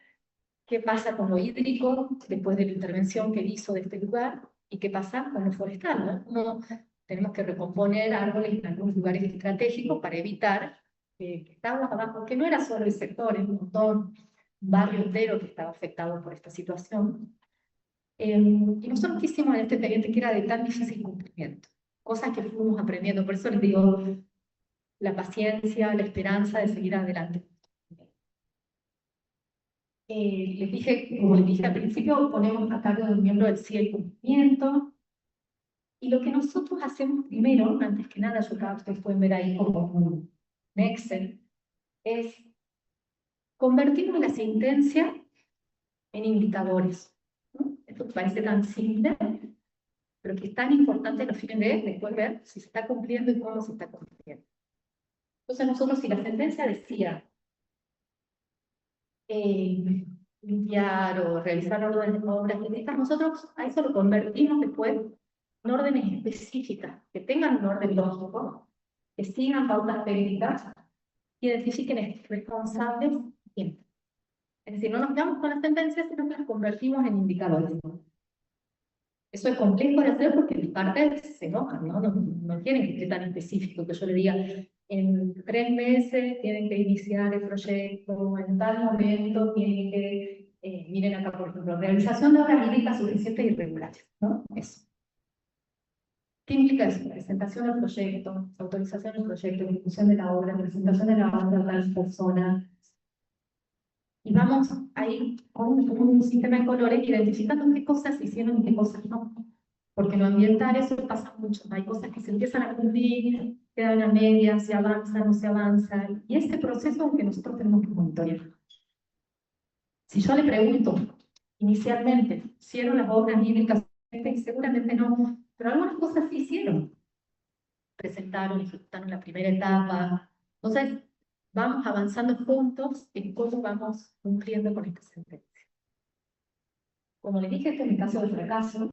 qué pasa con lo hídrico después de la intervención que hizo de este lugar y qué pasa con lo forestal, ¿no? Tenemos que recomponer árboles en algunos lugares estratégicos para evitar que estamos abajo, porque no era solo el sector, es un montón, un barrio entero que estaba afectado por esta situación. Y nosotros quisimos en este expediente que era de tan difícil cumplimiento, cosas que fuimos aprendiendo, por eso les digo, la paciencia, la esperanza de seguir adelante. Les dije, como les dije al principio, ponemos a cargo de un miembro del CIE el cumplimiento, y lo que nosotros hacemos primero, antes que nada, yo creo que ustedes pueden ver ahí como un Excel, es convertimos la sentencia en indicadores, ¿no? Esto parece tan simple, pero que es tan importante a los fines de después ver si se está cumpliendo y cómo se está cumpliendo. Entonces nosotros, si la sentencia decía limpiar o realizar obras hídricas, nosotros a eso lo convertimos después en órdenes específicas, que tengan un orden lógico, que sigan pautas técnicas, y identifiquen responsables siempre. Es decir, no nos quedamos con las sentencias, sino que las convertimos en indicadores. Eso es complejo de hacer porque las partes se enojan, ¿no? No quieren que esté tan específico, que yo le diga, en 3 meses tienen que iniciar el proyecto, en tal momento tienen que, miren acá por ejemplo, realización de obras hídricas suficientes y regulares, ¿no? Eso. ¿Qué implica eso? Presentación del proyecto, autorización del proyecto, ejecución de la obra, presentación de la obra a tal persona. Y vamos ahí con un sistema de colores identificando qué cosas se hicieron y qué cosas no. Porque en lo ambiental eso pasa mucho. Hay cosas que se empiezan a cumplir, quedan a medias, se avanza, no se avanza. Y ese proceso es que nosotros tenemos que monitorear. Si yo le pregunto, inicialmente, ¿hicieron las obras hídricas? Seguramente no, pero algunas cosas sí hicieron. Presentaron, ejecutaron la primera etapa. Entonces, vamos avanzando juntos en cómo vamos cumpliendo con esta sentencia. Como les dije, este es mi caso de fracaso,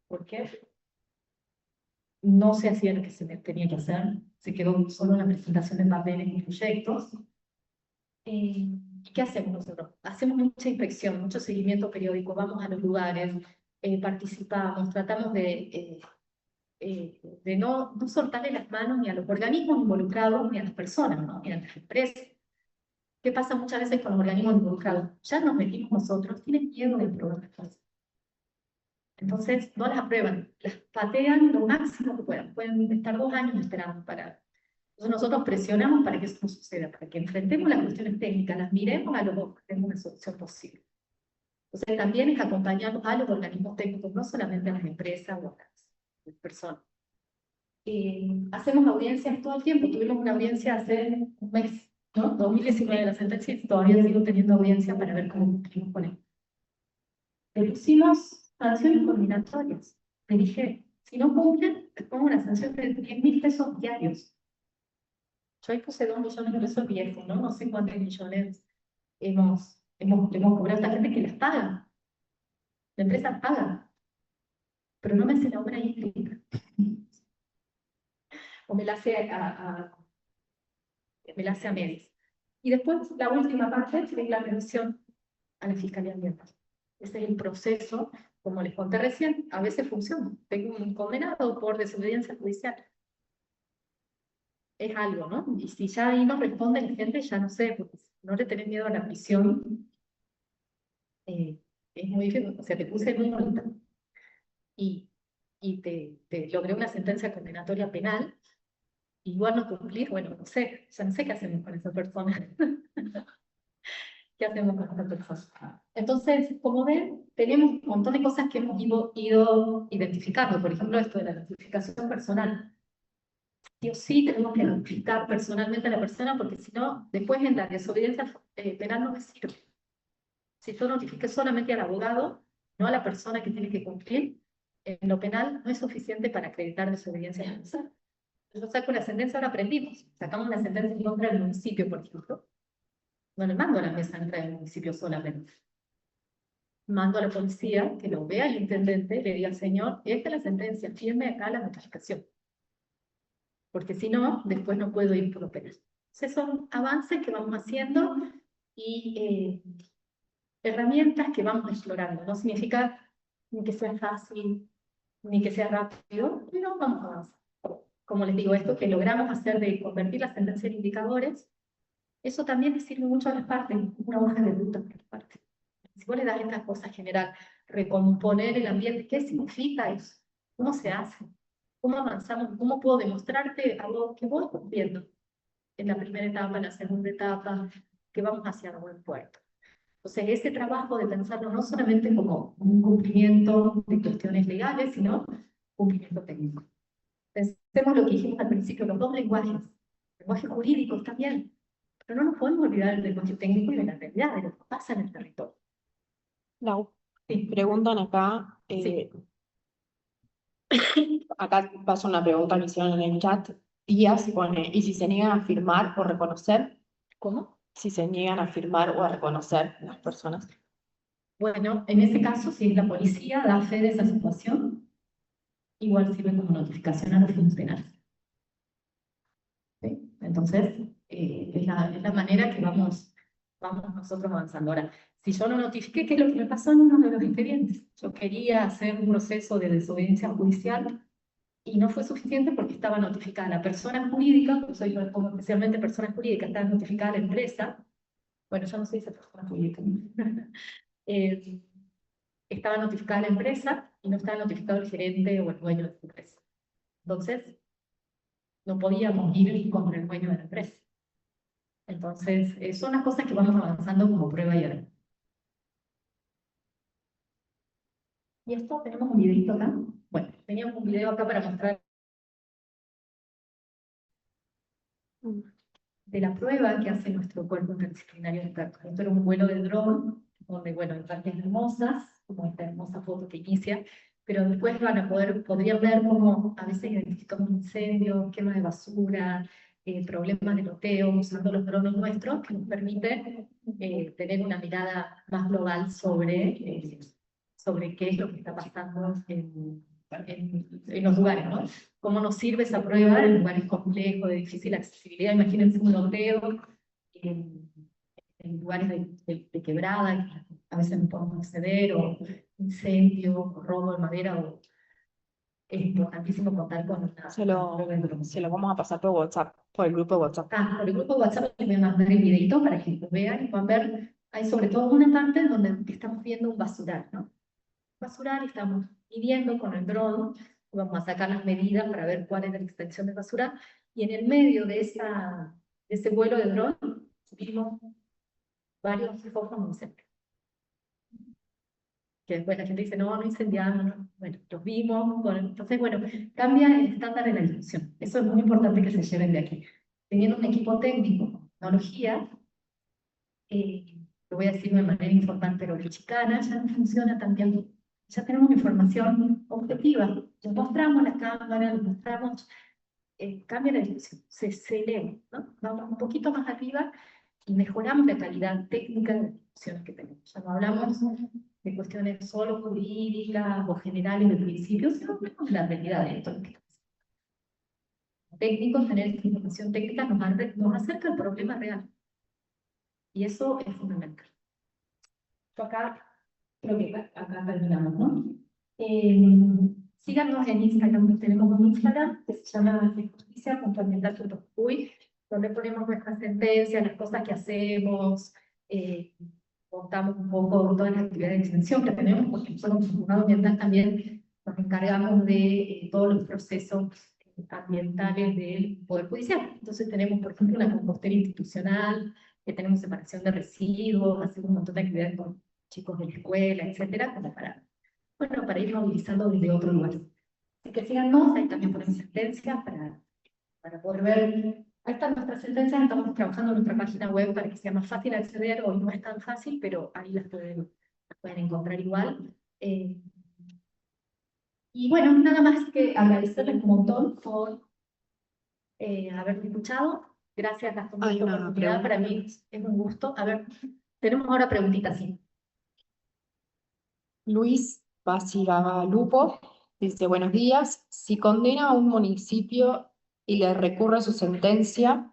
porque no se hacía lo que se tenía que hacer, se quedó solo en la presentación de papeles y proyectos. ¿Y qué hacemos nosotros? Hacemos mucha inspección, mucho seguimiento periódico, vamos a los lugares, participamos, tratamos de no soltarle las manos ni a los organismos involucrados ni a las personas, ¿no? Ni a las empresas. ¿Qué pasa muchas veces con los organismos involucrados? Ya nos metimos nosotros, tienen miedo de probar las cosas. Entonces, no las aprueban, las patean lo máximo que puedan. Pueden estar 2 años esperando para... Entonces nosotros presionamos para que eso no suceda, para que enfrentemos las cuestiones técnicas, las miremos a los dos, que tengan una solución posible. Entonces también es acompañarnos a los organismos técnicos, no solamente a las empresas o a las personas. Hacemos audiencias todo el tiempo, tuvimos una audiencia hace un mes, ¿no? 2019 la sentencia, y todavía sigo teniendo audiencia para ver cómo cumplimos con él. Le pusimos sanciones coordinatorias. Le dije, si no cumplen, les pongo una sanción de 10.000 pesos diarios. Yo ahí puse 2 millones de pesos viejos, ¿no? No sé cuántos millones hemos cobrado a esta gente que las paga. La empresa paga, pero no me hace la obra hídrica. O me la hace a medias. Y después, la última parte es la revisión a la Fiscalía Ambiental. Ese es el proceso, como les conté recién, a veces funciona. Tengo un condenado por desobediencia judicial. es algo, ¿no? Y si ya ahí no responde la gente, ya no sé, porque si no le tenés miedo a la prisión, es muy difícil. O sea, te puse en un multa y, te logré una sentencia condenatoria penal, igual no cumplís, bueno, no sé, ya no sé qué hacemos con esa persona. ¿Qué hacemos con esa persona? Entonces, como ven, tenemos un montón de cosas que hemos ido identificando. Por ejemplo, esto de la notificación personal. Sí o sí tenemos que notificar personalmente a la persona, porque si no, después en la desobediencia penal no me sirve. Si yo notifique solamente al abogado, no a la persona que tiene que cumplir, en lo penal no es suficiente para acreditar desobediencia penal. Yo saco la sentencia, ahora aprendimos. Sacamos la sentencia en contra del municipio, por ejemplo. No le mando a la mesa entra del municipio solamente. Mando a la policía que lo vea el intendente, le diga, señor, esta es la sentencia, firme acá la notificación. Porque si no, después no puedo ir por lo penal. Entonces son avances que vamos haciendo y herramientas que vamos explorando. No significa ni que sea fácil, ni que sea rápido, pero vamos a avanzar. Como les digo, esto que logramos hacer de convertir la sentencia en indicadores, eso también le sirve mucho a las partes, una hoja de ruta para las partes. Si vos le das estas cosas general, recomponer el ambiente, ¿qué significa eso? ¿Cómo se hace? ¿Cómo avanzamos? ¿Cómo puedo demostrarte algo que voy cumpliendo en la primera etapa, en la segunda etapa, que vamos hacia el buen puerto? Entonces, ese trabajo de pensarlo no solamente como un cumplimiento de cuestiones legales, sino cumplimiento técnico. Pensemos lo que dijimos al principio, los dos lenguajes. El lenguaje jurídico está bien, pero no nos podemos olvidar del lenguaje técnico y de la realidad, de lo que pasa en el territorio. Lau, Sí. preguntan acá, Sí. acá pasa una pregunta que hicieron en el chat, y así pone, ¿y si se niegan a firmar o reconocer? ¿Cómo? Si se niegan a firmar o a reconocer las personas. Bueno, en ese caso, si la policía da fe de esa situación, igual sirve como notificación a los funcionarios. ¿Sí? Entonces, es la manera que vamos nosotros avanzando. Ahora, si yo no notifiqué, ¿qué es lo que me pasó en uno de los expedientes? Yo quería hacer un proceso de desobediencia judicial y no fue suficiente porque estaba notificada la persona jurídica, yo soy como especialmente persona jurídica, estaba notificada la empresa. Bueno, yo no soy esa persona jurídica. Estaba notificada la empresa y no estaba notificado el gerente o el dueño de la empresa. Entonces, no podíamos ir contra el dueño de la empresa. Entonces, son las cosas que vamos avanzando como prueba y error. Y esto, tenemos un videito acá. Bueno, teníamos un video acá para mostrar de la prueba que hace nuestro cuerpo interdisciplinario de expertos. Esto era un vuelo de dron, donde, bueno, hay partes hermosas, como esta hermosa foto que inicia, pero después podrían ver cómo a veces identificamos incendios, quema de basura, problemas de loteo, usando los drones nuestros, que nos permite tener una mirada más global sobre qué es lo que está pasando en los lugares, ¿no? ¿Cómo nos sirve esa prueba en lugares complejos, de difícil accesibilidad? Imagínense un loteo en lugares de quebrada, que a veces no podemos acceder, o incendio, o robo de madera, o es importantísimo contar con una Se lo vamos a pasar por WhatsApp, por el grupo de WhatsApp. por el grupo de WhatsApp les voy a mandar el videito para que lo vean y puedan ver. Hay sobre todo una parte donde estamos viendo un basural, ¿no? Basural, estamos midiendo con el dron, vamos a sacar las medidas para ver cuál es la extensión del basural, y en el medio de ese vuelo de dron vimos varios focos de incendio. Que después la gente dice, no, no incendiamos, no. Bueno, los vimos, entonces, bueno, cambia el estándar de la discusión. Eso es muy importante que se lleven de aquí. Teniendo un equipo técnico con tecnología, lo voy a decir de manera informal, pero la chicana ya no funciona tan bien. Ya tenemos información objetiva. Les mostramos la cámara, les mostramos, cambia la discusión, se eleva, ¿no? Vamos un poquito más arriba y mejoramos la calidad técnica de las discusiones que tenemos. Ya no hablamos de cuestiones solo jurídicas o generales de principios, sino hablamos de la realidad de esto. Técnicos, tener esta información técnica nos acerca al problema real. Y eso es fundamental. Yo acá, creo que acá terminamos, ¿no? Síganos en Instagram, tenemos un Instagram que se llama justicia.ambiental.uy, donde ponemos nuestras sentencias, las cosas que hacemos, contamos un poco todas las actividades de extensión que tenemos, porque nosotros como juzgado ambiental también nos encargamos de todos los procesos ambientales del Poder Judicial. Entonces tenemos, por ejemplo, una compostera institucional, que tenemos separación de residuos, hacemos un montón de actividades con chicos de la escuela, etcétera, como para ir movilizando desde otro lugar. Así que síganos, ahí también ponemos sentencias para poder ver. Ahí están nuestras sentencias, estamos trabajando en nuestra página web para que sea más fácil acceder, hoy no es tan fácil, pero ahí las pueden encontrar igual. Y bueno, nada más que agradecerles un montón por haberme escuchado. Gracias, Gastón, por Hay esta una oportunidad. pregunta. Para mí es un gusto. A ver, tenemos ahora preguntitas, sí. Luis Lupo dice, buenos días, si condena a un municipio y le recurre su sentencia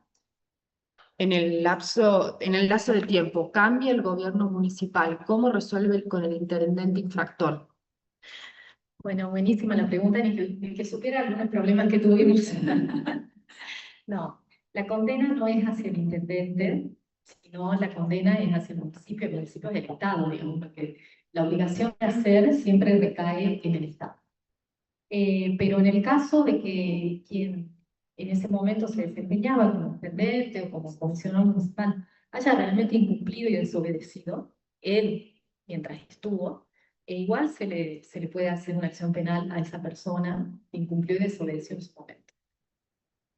en el lazo de tiempo, cambia el gobierno municipal, ¿cómo resuelve con el intendente infractor? Bueno, buenísima la pregunta, ni que supiera algunos problemas que tuvimos. No, la condena no es hacia el intendente, sino la condena es hacia el municipio es el Estado, digamos, porque la obligación de hacer siempre recae en el Estado. Pero en el caso de que quien en ese momento se desempeñaba como intendente o como comisionado municipal haya realmente incumplido y desobedecido, él, mientras estuvo, igual se le puede hacer una acción penal a esa persona que incumplió y desobedeció en su momento,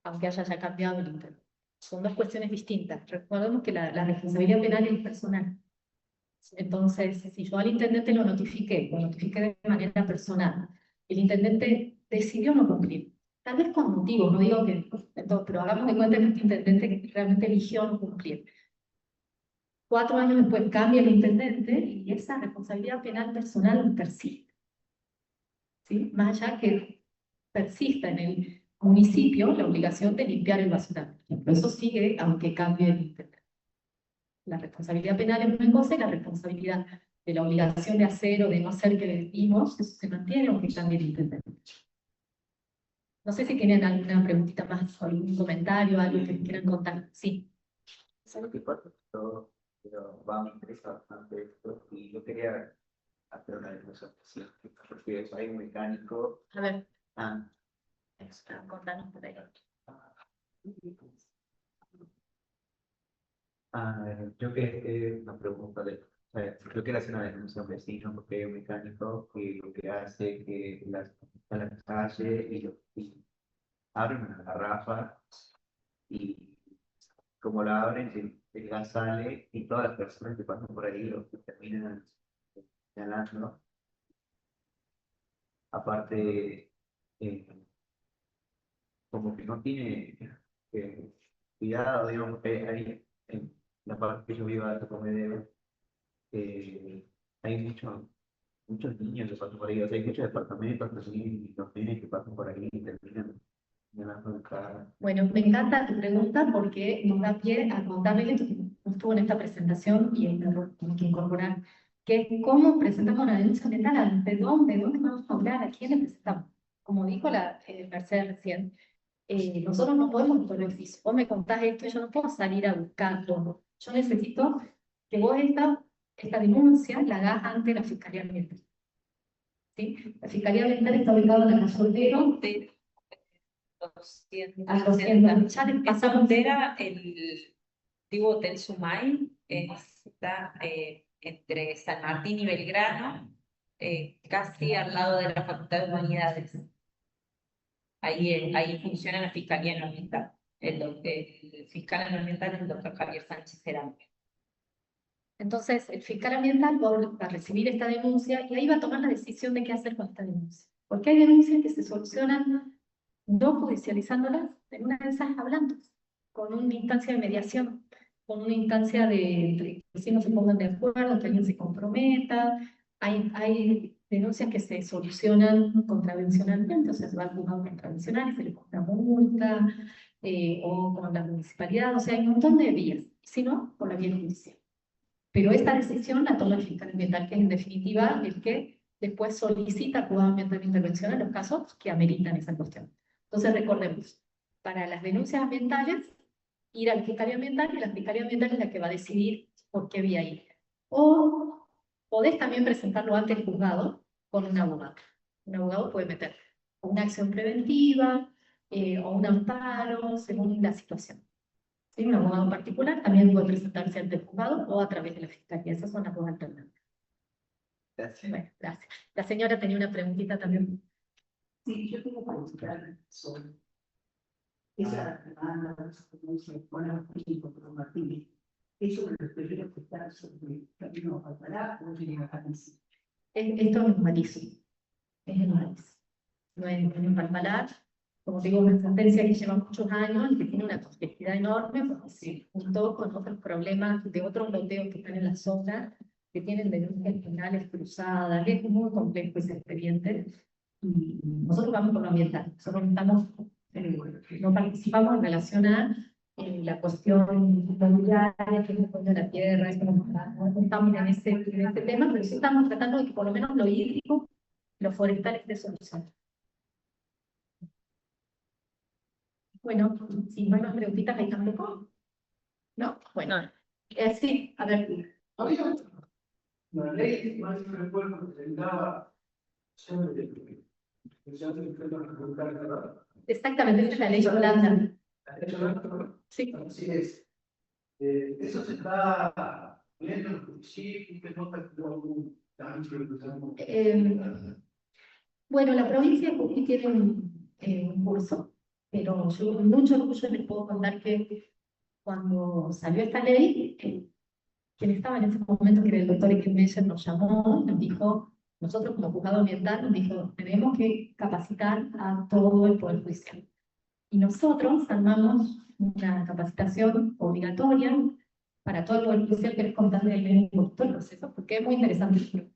aunque haya ya cambiado el intendente. Son dos cuestiones distintas. Recordemos que la responsabilidad penal es personal. Entonces, si yo al intendente lo notifiqué de manera personal, el intendente decidió no cumplir, tal vez con motivos, no digo que, entonces, pero hagamos de cuenta que este intendente realmente eligió no cumplir. 4 años después cambia el intendente y esa responsabilidad penal personal persiste. ¿Sí? Más allá que persista en el municipio la obligación de limpiar el basurero. Pero eso sigue aunque cambie el intendente. La responsabilidad penal es una cosa y la responsabilidad de la obligación de hacer o de no hacer que decimos, eso se mantiene aunque cambie el intendente. No sé si tienen alguna preguntita más o algún comentario, algo que quieran contar. Sí. Sabe que parte todo, pero me interesa bastante esto y yo quería hacer una demostración específica, porque soy un mecánico. A ver, Está contanos por ahí. Yo que una pregunta yo quiero hacer una denuncia a un vecino porque hay un mecánico que lo que hace que a la calle y abren una garrafa y como la abren el gas sale y todas las personas que pasan por ahí lo que terminan señalando. Aparte, como que no tiene cuidado, digamos, que hay en la parte que yo vivo de Comedero, hay muchos niños que pasan por ahí, o sea, hay muchos departamentos que tienen los niños que pasan por ahí y terminan llenando el carro. Bueno, me encanta tu pregunta porque nos da pie a contarles esto que no estuvo en esta presentación y el error que incorporar, que es cómo presentamos la denuncia ambiental, ante dónde vamos a hablar, a quién le presentamos. Como dijo la Mercedes recién, nosotros no podemos por oficio. Vos me contás esto y yo no puedo salir a buscarlo. Yo necesito que vos esta denuncia la hagas ante la Fiscalía Ambiental. ¿Sí? La Fiscalía Ambiental está ubicada en la calle Soltero de 200. a 200. Ya les Esa pasamos frontera, el antiguo Hotel Sumay, está entre San Martín y Belgrano, casi al lado de la Facultad de Humanidades. Ahí funciona la Fiscalía Ambiental. El fiscal ambiental es el doctor Javier Sánchez Cerándola. Entonces, el fiscal ambiental va a recibir esta denuncia y ahí va a tomar la decisión de qué hacer con esta denuncia. Porque hay denuncias que se solucionan no judicializándolas, en una de esas hablando, con una instancia de mediación, con una instancia de que los vecinos se pongan de acuerdo, que alguien se comprometa. Hay denuncias que se solucionan contravencionalmente, o sea, se va al juzgado contravencional y se le pone una multa, o con la municipalidad, o sea, hay un montón de vías, si no, por la vía judicial. Pero esta decisión la toma el fiscal ambiental, que es en definitiva el que después solicita juzgado ambiental de intervención en los casos que ameritan esa cuestión. Entonces recordemos, para las denuncias ambientales, ir a la Fiscalía Ambiental, y la Fiscalía Ambiental es la que va a decidir por qué vía ir. O podés también presentarlo ante el juzgado con un abogado. Un abogado puede meter una acción preventiva o un amparo, según la situación. ¿Sí? Un abogado particular también puede presentarse ante el juzgado o a través de la Fiscalía. Esas son las dos alternativas. Gracias. Bueno, gracias. La señora tenía una preguntita también. Sí, yo tengo para explicar sobre esa demanda, cómo se pone a México por Martínez. Eso de los peligros que están sobre el camino a Pará o llega a Casi. Esto es malísimo. Es el maíz. No es en Palmalar. Como digo, una sentencia que lleva muchos años y que tiene una complejidad enorme, porque se juntó con otros problemas de otros loteos que están en la zona, que tienen denuncias penales cruzadas. Es muy complejo ese expediente. Y nosotros vamos por lo ambiental. Nosotros no participamos en relación a la cuestión inmobiliaria, que es la cuestión de la tierra, eso no estamos en ese tema, pero sí estamos tratando de que por lo menos lo hídrico, lo forestal esté solucionado. Bueno, si no hay más preguntitas, ahí tampoco. ¿No? Bueno. Sí, a ver. La ley, más que recuerdo, presentaba sobre Exactamente, esa es la ley Holanda. Sí. Así es. Eso se está viendo en los municipios, que no está algún Bueno, la provincia de Jujuy tiene un curso, pero yo con mucho orgullo les puedo contar que cuando salió esta ley, quien estaba en ese momento, que era el doctor Ekin Meyer, nos llamó, nos dijo, nosotros como juzgado ambiental, nos dijo, tenemos que capacitar a todo el Poder Judicial. Y nosotros armamos una capacitación obligatoria para todo el Poder Judicial. ¿Querés contarle todo el proceso? Porque es muy interesante.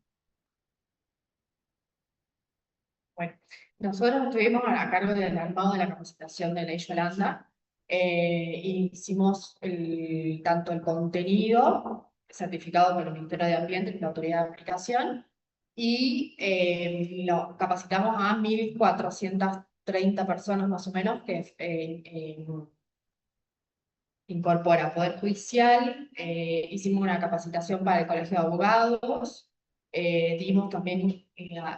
Bueno, nosotros estuvimos a cargo del armado de la capacitación de Ley Yolanda. Hicimos tanto el contenido certificado por el Ministerio de Ambiente, que es la autoridad de aplicación, y lo capacitamos a 1.430 personas más o menos, que incorpora Poder Judicial. Hicimos una capacitación para el Colegio de Abogados. Dimos también una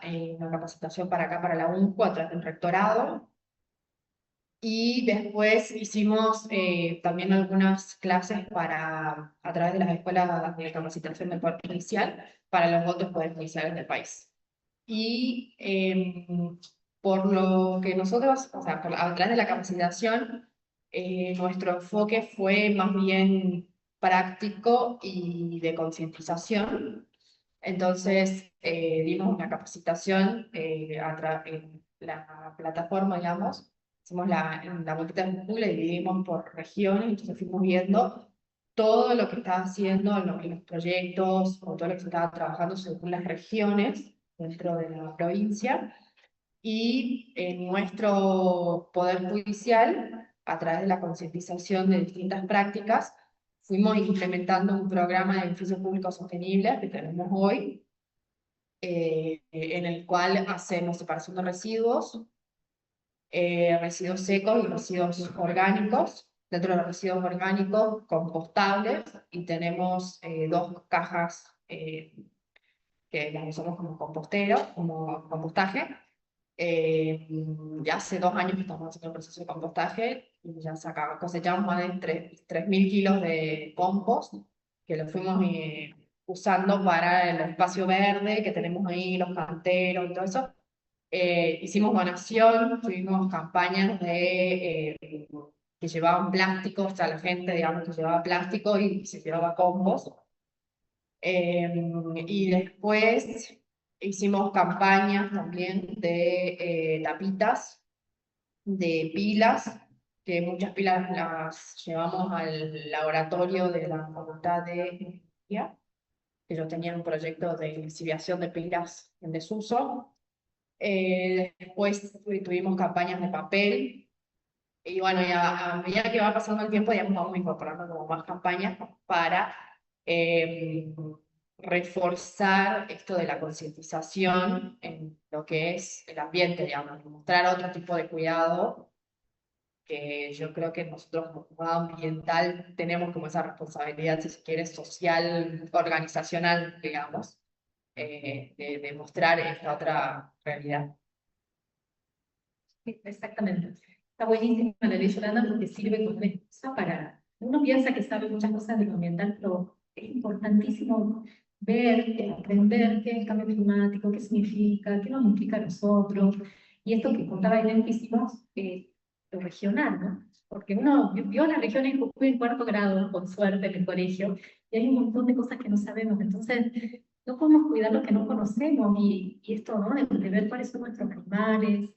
capacitación para acá, para la UNCO, a través del rectorado. Y después hicimos también algunas clases a través de las escuelas de capacitación del Poder Judicial para los otros poderes judiciales del país. Y por lo que nosotros, o sea, a través de la capacitación, nuestro enfoque fue más bien práctico y de concientización. Entonces, dimos una capacitación en la plataforma, digamos. Hicimos la boleta de Jujuy, la dividimos por regiones, entonces fuimos viendo todo lo que estaba haciendo en los proyectos, o todo lo que se estaba trabajando según las regiones dentro de la provincia. Y en nuestro Poder Judicial, a través de la concientización de distintas prácticas, fuimos implementando un programa de edificios públicos sostenibles que tenemos hoy, en el cual hacemos separación de residuos, residuos secos y residuos orgánicos. Dentro de los residuos orgánicos, compostables, y tenemos 2 cajas que las usamos como compostero, como compostaje. Ya hace 2 años que estamos haciendo el proceso de compostaje y ya cosechamos más de 3.000 kilos de compost, que lo fuimos usando para el espacio verde que tenemos ahí, los canteros y todo eso. Hicimos donación, tuvimos campañas que llevaban plásticos, o sea, la gente, digamos, que llevaba plástico y se llevaba compost. Y después hicimos campañas también de tapitas, de pilas, que muchas pilas las llevamos al laboratorio de la Facultad de Ingeniería, que ellos tenían un proyecto de exhibición de pilas en desuso. Después tuvimos campañas de papel, y bueno, ya a medida que va pasando el tiempo, ya vamos incorporando como más campañas para reforzar esto de la concientización en lo que es el ambiente, digamos, mostrar otro tipo de cuidado, que yo creo que nosotros como juzgado ambiental tenemos como esa responsabilidad, si se quiere, social, organizacional, digamos, de mostrar esta otra realidad. Sí, exactamente. Está buenísima la ley Yolanda porque sirve como una excusa para... Uno piensa que sabe muchas cosas de lo ambiental, pero es importantísimo ver, aprender qué es el cambio climático, qué significa, qué nos implica a nosotros. Y esto que contaba Elena, que hicimos, lo regional, ¿no? Porque uno vio las regiones en cuarto grado, con suerte, en el colegio, y hay un montón de cosas que no sabemos. Entonces, no podemos cuidar lo que no conocemos, y esto, ¿no? De ver cuáles son nuestros animales,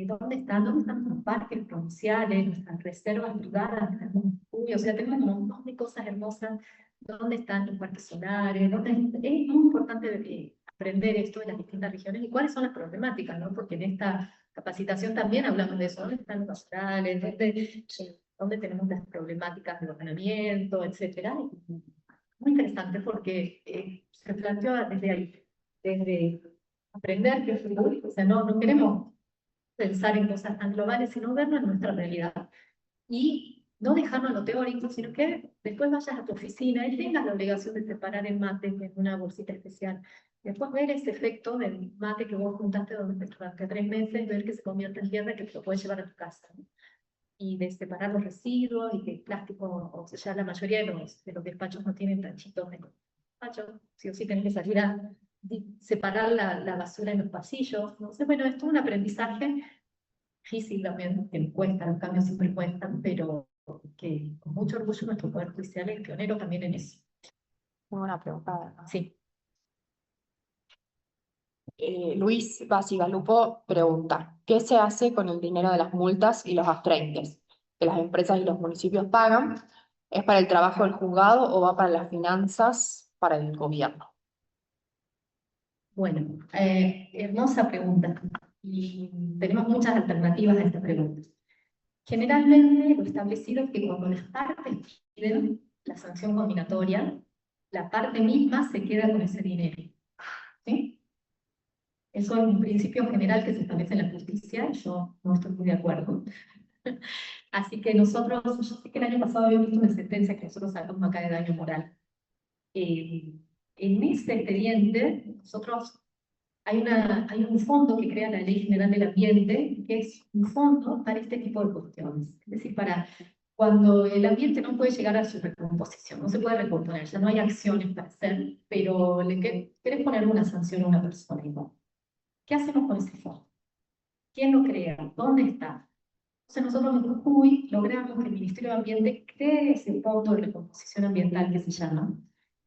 ¿dónde están los parques provinciales, nuestras reservas privadas, o sea, tenemos un montón de cosas hermosas, dónde están los parques solares, es muy importante aprender esto de las distintas regiones y cuáles son las problemáticas, ¿no? Porque en esta capacitación también hablamos de eso, dónde están los basurales, dónde tenemos las problemáticas de ordenamiento, etcétera. Muy interesante porque se planteó desde ahí, desde aprender que es fútbol, o sea, no queremos pensar en cosas tan globales, sino verlo en nuestra realidad. Y no dejarlo en lo teórico, sino que después vayas a tu oficina y tengas la obligación de separar el mate en una bolsita especial. Después ver ese efecto del mate que vos juntaste durante 3 meses, ver que se convierte en tierra y que te lo puedes llevar a tu casa, ¿no? Y de separar los residuos y que el plástico, o sea, ya la mayoría de los despachos no tienen tachitos de despacho, sí o sí tenés que salir a separar la basura en los pasillos. No sé, bueno, es todo un aprendizaje difícil también, que cuesta, los cambios siempre cuestan, pero que con mucho orgullo nuestro Poder Judicial es pionero también en eso. Muy buena pregunta. Sí. Luis Basigalupo pregunta, ¿qué se hace con el dinero de las multas y los astreintes que las empresas y los municipios pagan? ¿Es para el trabajo del juzgado o va para las finanzas para el gobierno? Bueno, hermosa pregunta. Y tenemos muchas alternativas a esta pregunta. Generalmente lo establecido es que cuando las partes piden la sanción combinatoria, la parte misma se queda con ese dinero. ¿Sí? Eso es un principio general que se establece en la justicia, yo no estoy muy de acuerdo. Así que nosotros, yo sé que el año pasado había visto una sentencia que nosotros sacamos acá de daño moral. En ese expediente, nosotros hay un fondo que crea la Ley General del Ambiente, que es un fondo para este tipo de cuestiones. Es decir, para cuando el ambiente no puede llegar a su recomposición, no se puede recomponer, ya no hay acciones para hacer, pero querés poner una sanción a una persona igual. ¿Qué hacemos con ese fondo? ¿Quién lo crea? ¿Dónde está? Entonces nosotros en Jujuy logramos que el Ministerio de Ambiente cree ese fondo de recomposición ambiental que se llama,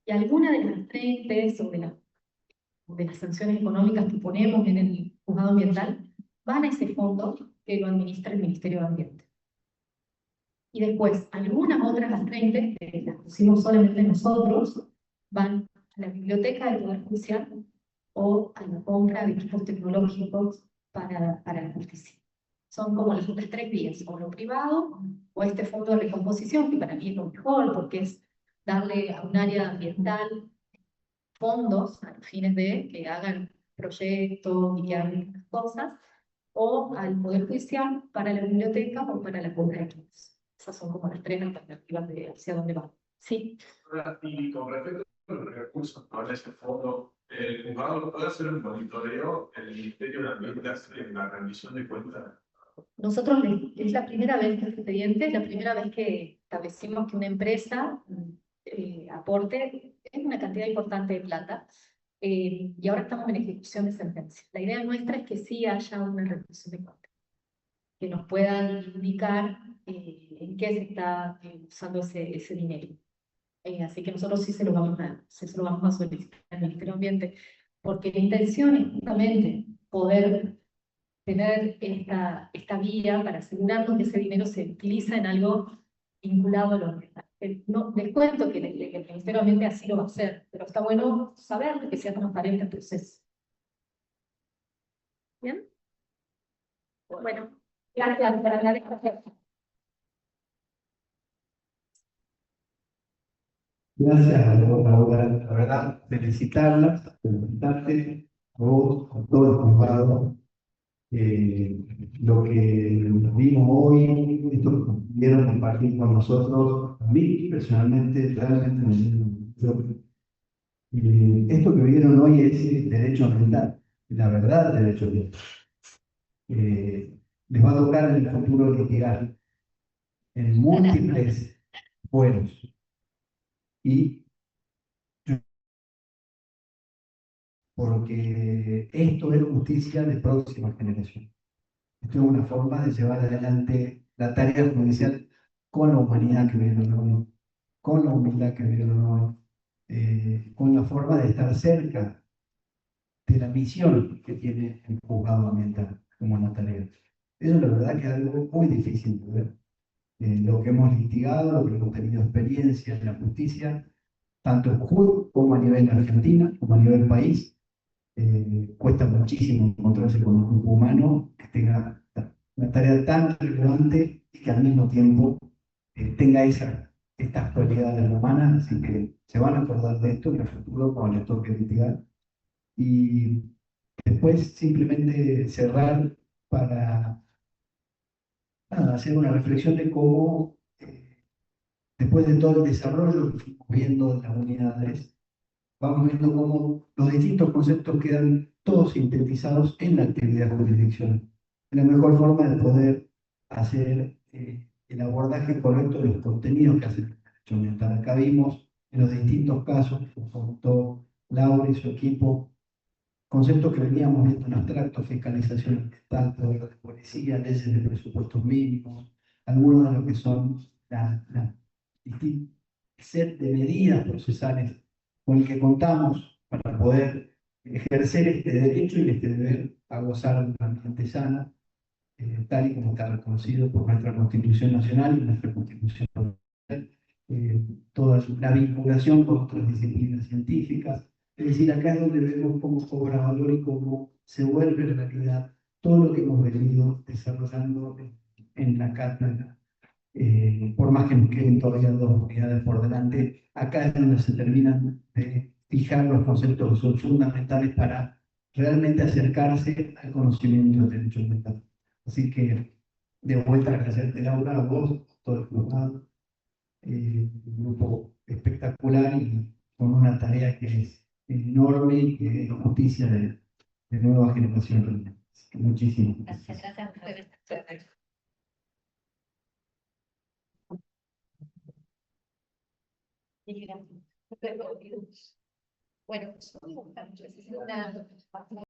y alguna de las frentes o de las sanciones económicas que ponemos en el juzgado ambiental van a ese fondo que lo administra el Ministerio de Ambiente. Y después, algunas otras frentes, que las pusimos solamente nosotros, van a la biblioteca del Poder Judicial o a la compra de equipos tecnológicos para la justicia. Son como las otras 3 vías, o lo privado, o este fondo de recomposición, que para mí es lo mejor, porque es darle a un área ambiental fondos a los fines de que hagan proyectos y que hagan cosas, o al Poder Judicial para la biblioteca o para la compra de equipos. Esas son como las 3 alternativas de hacia dónde va. Sí. Y con respecto a los recursos para este fondo, el juzgado puede hacer un monitoreo, el Ministerio de Ambiente hace la rendición de cuentas. Nosotros, es la primera vez que es expediente, es la primera vez que establecimos que una empresa aporte, es una cantidad importante de plata, y ahora estamos en ejecución de sentencia. La idea nuestra es que sí haya una rendición de cuentas, que nos puedan indicar en qué se está usando ese dinero. Así que nosotros sí se lo vamos a solicitar al Ministerio de Ambiente, porque la intención es justamente poder tener esta vía para asegurarnos que ese dinero se utiliza en algo vinculado a lo ambiental. No, les cuento que el Ministerio de Ambiente así lo va a hacer, pero está bueno saber que sea transparente el proceso. ¿Bien? Bueno, gracias por hablar de esta Gracias a vos, Laura. La verdad, felicitarte a vos, a todo el juzgado. Lo que vimos hoy, esto que pudieron compartir con nosotros, a mí personalmente, realmente me llenó mucho. Esto que vieron hoy es derecho ambiental, la verdad, derecho ambiental. Les va a tocar en el futuro litigar en múltiples fueros. Y porque esto es justicia de próxima generación. Esto es una forma de llevar adelante la tarea judicial con la humanidad que vieron hoy, con la humildad que vieron hoy, con la forma de estar cerca de la misión que tiene el juzgado ambiental como una tarea. Eso la verdad que es algo muy difícil de ver. Lo que hemos litigado, lo que hemos tenido experiencia en la justicia, tanto en Jujuy como a nivel Argentina, como a nivel país, cuesta muchísimo encontrarse con un grupo humano que tenga una tarea tan relevante y que al mismo tiempo tenga estas cualidades humanas, así que se van a acordar de esto en el futuro cuando les toque litigar. Y después simplemente cerrar para nada, hacer una reflexión de cómo, después de todo el desarrollo que fuimos viendo de las unidades, vamos viendo cómo los distintos conceptos quedan todos sintetizados en la actividad jurisdiccional. La mejor forma de poder hacer el abordaje correcto de los contenidos que hace el derecho ambiental. Acá vimos en los distintos casos que comentó Laura y su equipo, conceptos que veníamos viendo en abstracto: fiscalización ambiental, poder de policía, leyes de presupuestos mínimos, algunos de lo que son la distintos set de medidas procesales con el que contamos para poder ejercer este derecho y este deber a gozar de un ambiente sano, tal y como está reconocido por nuestra Constitución Nacional y nuestra Constitución Nacional, toda la vinculación con otras disciplinas científicas. Es decir, acá es donde vemos cómo cobra valor y cómo se vuelve realidad todo lo que hemos venido desarrollando en la cátedra. Por más que nos queden todavía 2 unidades por delante, acá es donde se terminan de fijar los conceptos que son fundamentales para realmente acercarse al conocimiento del derecho ambiental. Así que, de vuelta, agradecerte, Laura, a vos, a todo el juzgado, un grupo espectacular y con una tarea que es enorme y que es justicia de nueva generación. Así que muchísimas gracias. Gracias. Bueno, pues, una